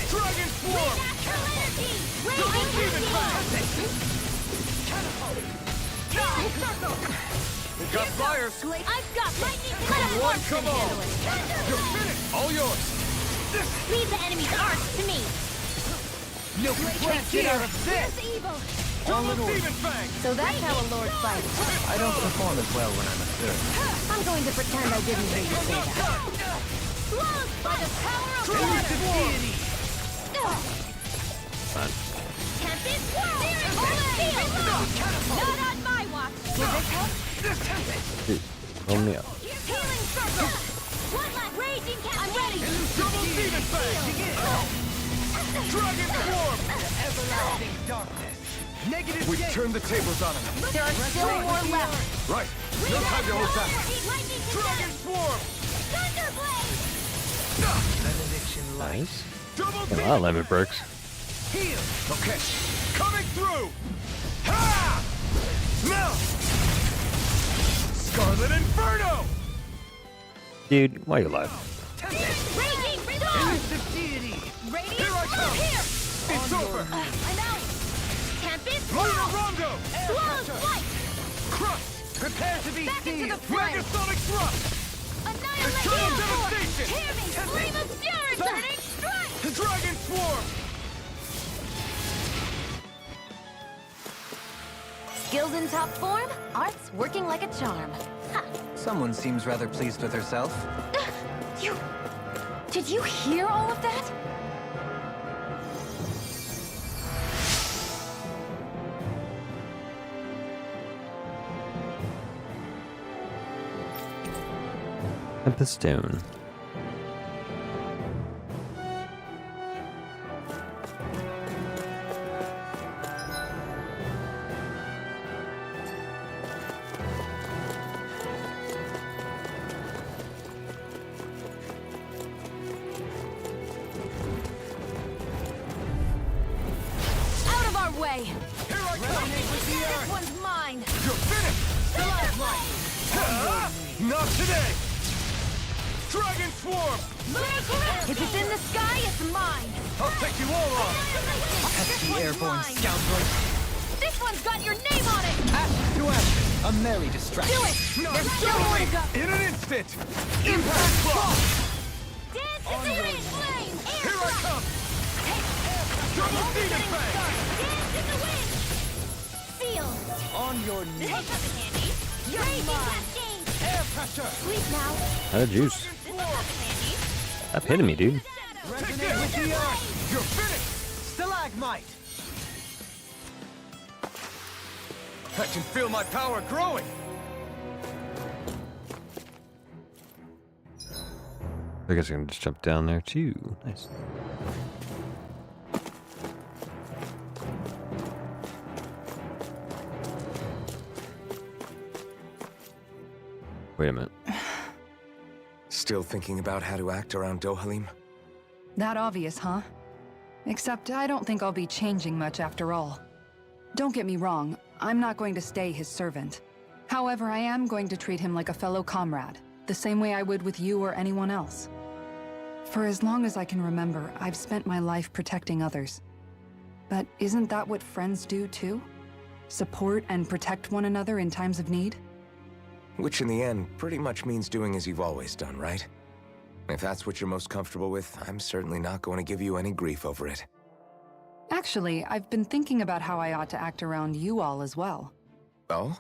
Dragon Swarm! Natural energy! Raging Demon energy! We've got fires! I've got lightning One, teleport! come on! You're finished! All yours! Leave the enemy's arts to me! You can't get out of this! Here's evil! Double Demon Fang! So that's how a lord fights. I don't perform as well when I'm a third. I'm going to pretend I didn't hear you say that. Closed by the power of Elusive water! deity! Fine. Tempest Whirl! Not on my watch! Will this help? Dude, roll me up. Healing circle! One last raging cat! I'm ready! Double Demon Fang! Dragon Swarm! Everlasting darkness. Negative We've turned the tables on him. There are still more left. Right. No time to hold back. Lightning Dragon Swarm! Thunderblade! benediction light. Nice. Double Got a lot of Demon! lemon perks. Heal! Okay. Coming through! Ha! Now! Scarlet Inferno! Dude, why are you alive? Raging storm! Elusive deity. Radiant Here I come! here! It's over! I'm out! Tempest Luna Whirl! Rondo! Closed flight! Crush! Prepare to be Back into sealed. the fray! Megasonic Thrust! Annihilate Eternal the force! devastation! Hear me! Flame of fury! Burning strike! Dragon Swarm! Skills in top form, arts working like a charm. Ha! Someone seems rather pleased with herself. You... Did you hear all of that? Tempest Stone. Out of our way! Here I come! This one's mine! You're finished! Ah! Not today! Dragon Swarm! If it's in the sky, it's mine! I'll take you all on! Pesky airborne mine. scoundrel. This one's got your name on it! Ashes to ashes. A merry distraction. Do it! There's still more to go! In an instant! Impact Frost! Dance in the wind! Flame! Air Here I blast! come! Double Demon Fang! Dance in the wind! Feel! On your This knees. will come in handy! Raging cascade! Air pressure. Sleep now! Out of juice. This will come in handy! Stop hitting me, dude. Resonate with the earth. You're finished! Stalagmite. I can feel my power growing! I guess I can just jump down there too. Nice. Wait a minute. Still thinking about how to act around Dohalim? That obvious, huh? Except I don't think I'll be changing much after all. Don't get me wrong, I'm not going to stay his servant. However, I am going to treat him like a fellow comrade, the same way I would with you or anyone else. For as long as I can remember, I've spent my life protecting others. But isn't that what friends do too? Support and protect one another in times of need? Which in the end pretty much means doing as you've always done, right? If that's what you're most comfortable with, I'm certainly not going to give you any grief over it. Actually, I've been thinking about how I ought to act around you all as well. Oh?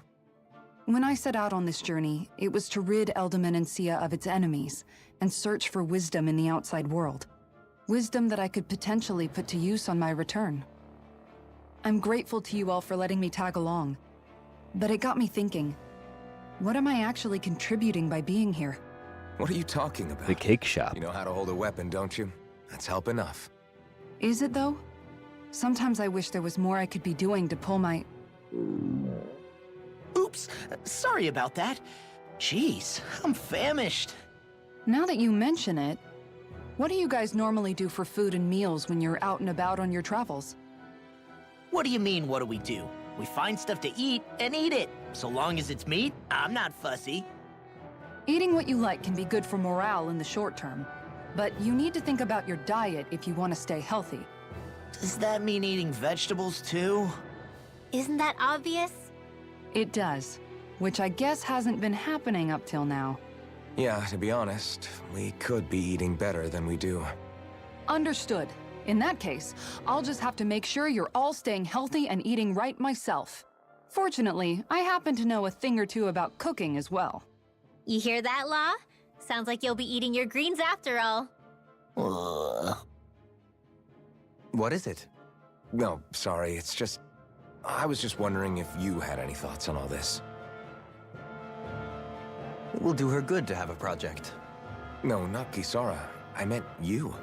When I set out on this journey, it was to rid Eldaman and Sia of its enemies, and search for wisdom in the outside world. Wisdom that I could potentially put to use on my return. I'm grateful to you all for letting me tag along. But it got me thinking, what am I actually contributing by being here? What are you talking about? The cake shop. You know how to hold a weapon, don't you? That's help enough. Is it though? Sometimes I wish there was more I could be doing to pull my... Oops, sorry about that. Jeez, I'm famished. Now that you mention it, what do you guys normally do for food and meals when you're out and about on your travels? What do you mean, what do we do? We find stuff to eat and eat it. So long as it's meat, I'm not fussy. Eating what you like can be good for morale in the short term, but you need to think about your diet if you want to stay healthy. Does that mean eating vegetables too? Isn't that obvious? It does, which I guess hasn't been happening up till now. Yeah, to be honest, we could be eating better than we do. Understood. In that case, I'll just have to make sure you're all staying healthy and eating right myself. Fortunately, I happen to know a thing or two about cooking as well. You hear that, Law? Sounds like you'll be eating your greens after all. Ugh. What is it? No, sorry, it's just... I was just wondering if you had any thoughts on all this. It will do her good to have a project. No, not Kisara. I meant you.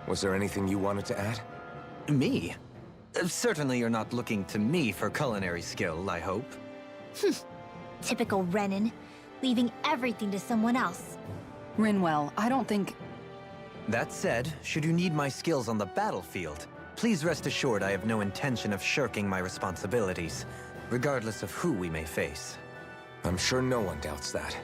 Was there anything you wanted to add? Me? Certainly you're not looking to me for culinary skill, I hope. Typical Renan, leaving everything to someone else. Rinwell, I don't think... That said, should you need my skills on the battlefield, please rest assured I have no intention of shirking my responsibilities, regardless of who we may face. I'm sure no one doubts that.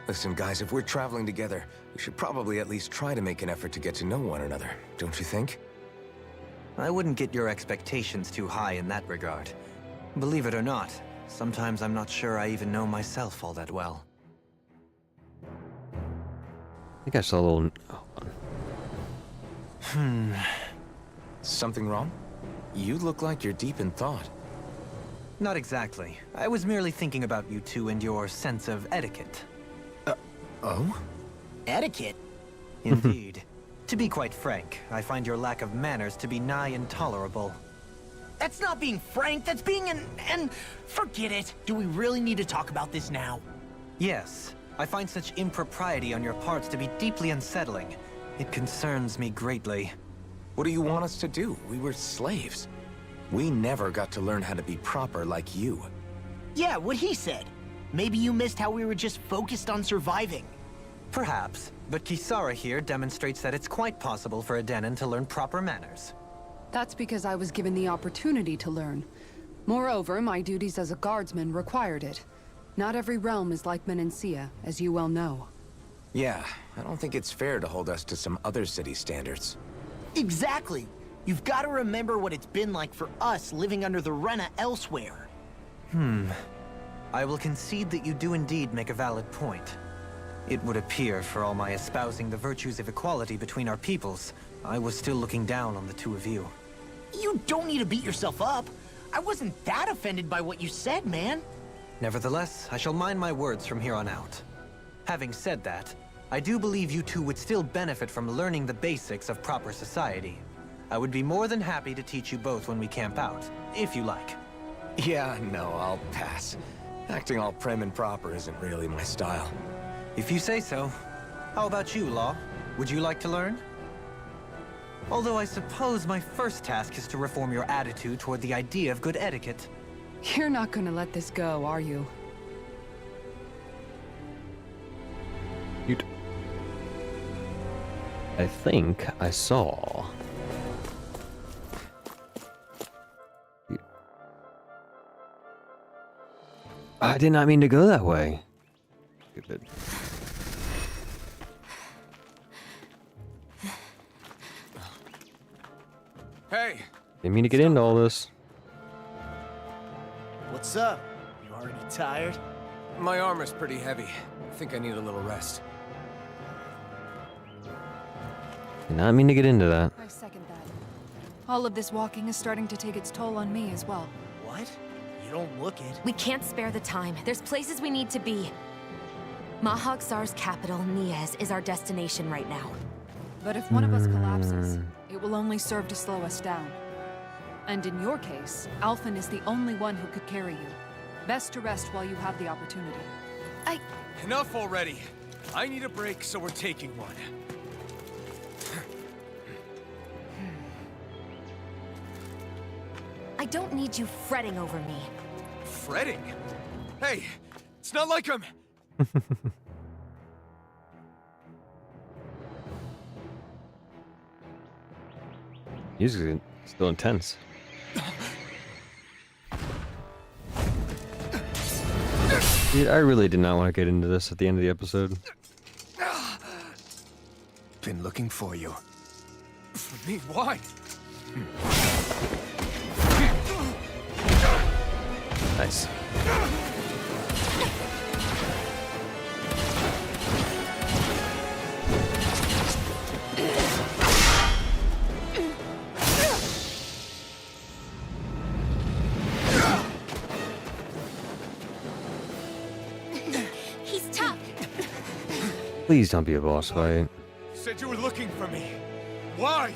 Listen, guys, if we're traveling together, we should probably at least try to make an effort to get to know one another, don't you think? I wouldn't get your expectations too high in that regard. Believe it or not, sometimes I'm not sure I even know myself all that well. I think I saw a little... Oh, Something wrong? You look like you're deep in thought. Not exactly. I was merely thinking about you two and your sense of etiquette. Oh? Etiquette? Indeed. To be quite frank, I find your lack of manners to be nigh intolerable. That's not being frank, that's being and forget it. Do we really need to talk about this now? Yes, I find such impropriety on your parts to be deeply unsettling. It concerns me greatly. What do you want us to do? We were slaves. We never got to learn how to be proper like you. Yeah, what he said. Maybe you missed how we were just focused on surviving. Perhaps, but Kisara here demonstrates that it's quite possible for a Denon to learn proper manners. That's because I was given the opportunity to learn. Moreover, my duties as a guardsman required it. Not every realm is like Menancia, as you well know. Yeah, I don't think it's fair to hold us to some other city standards. Exactly. You've got to remember what it's been like for us living under the Rena elsewhere. I will concede that you do indeed make a valid point. It would appear, for all my espousing the virtues of equality between our peoples, I was still looking down on the two of you. You don't need to beat yourself up. I wasn't that offended by what you said, man. Nevertheless, I shall mind my words from here on out. Having said that, I do believe you two would still benefit from learning the basics of proper society. I would be more than happy to teach you both when we camp out, if you like. Yeah, no, I'll pass. Acting all prim and proper isn't really my style. If you say so. How about you, Law? Would you like to learn? Although I suppose my first task is to reform your attitude toward the idea of good etiquette. You're not gonna let this go, are you? I think I saw... I did not mean to go that way. Stupid. Hey! Didn't mean to get into all this. What's up? You already tired? My armor's pretty heavy. I think I need a little rest. Did not mean to get into that. I second that. All of this walking is starting to take its toll on me as well. What? You don't look it. We can't spare the time. There's places we need to be. Mahag Sar's capital, Niez, is our destination right now. But if one of us collapses, it will only serve to slow us down. And in your case, Alphen is the only one who could carry you. Best to rest while you have the opportunity. Enough already. I need a break, so we're taking one. I don't need you fretting over me. Fretting? Hey, it's not like I'm... Music is still intense. Dude, I really did not want to get into this at the end of the episode. Been looking for you. For me? Why? Nice. He's tough. Please don't be a boss fight. Said you were looking for me. Why?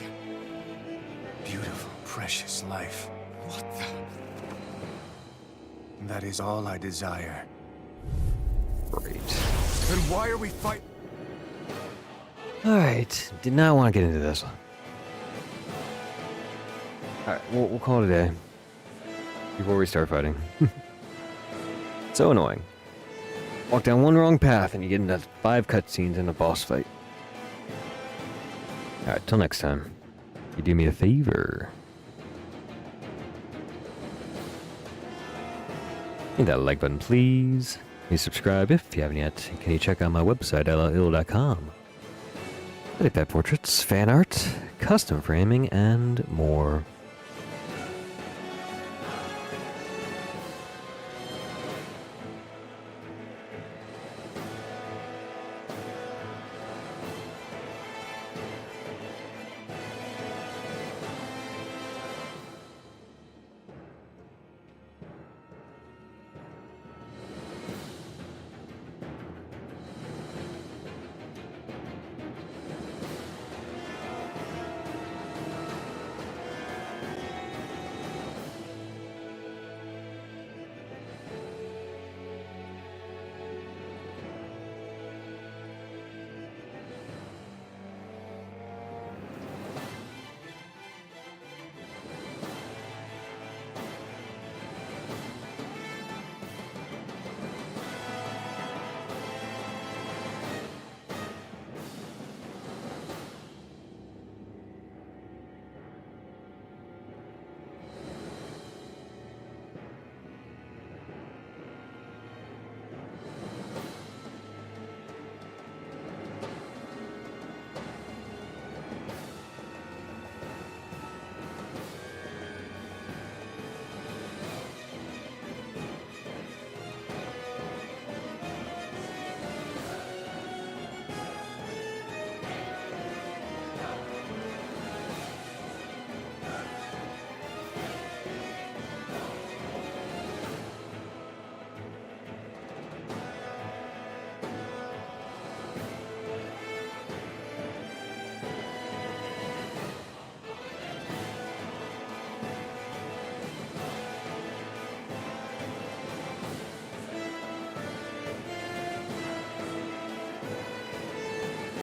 Beautiful, precious life. What the... That is all I desire. Great. Then why are we fighting? Alright, did not want to get into this. Alright, we'll call it a day. Before we start fighting. So annoying. Walk down one wrong path and you get into 5 cutscenes in a boss fight. Alright, till next time. You do me a favor. Hit that like button, please. Please subscribe if you haven't yet. Can you check out my website, llil.com? I do pet portraits, fan art, custom framing, and more.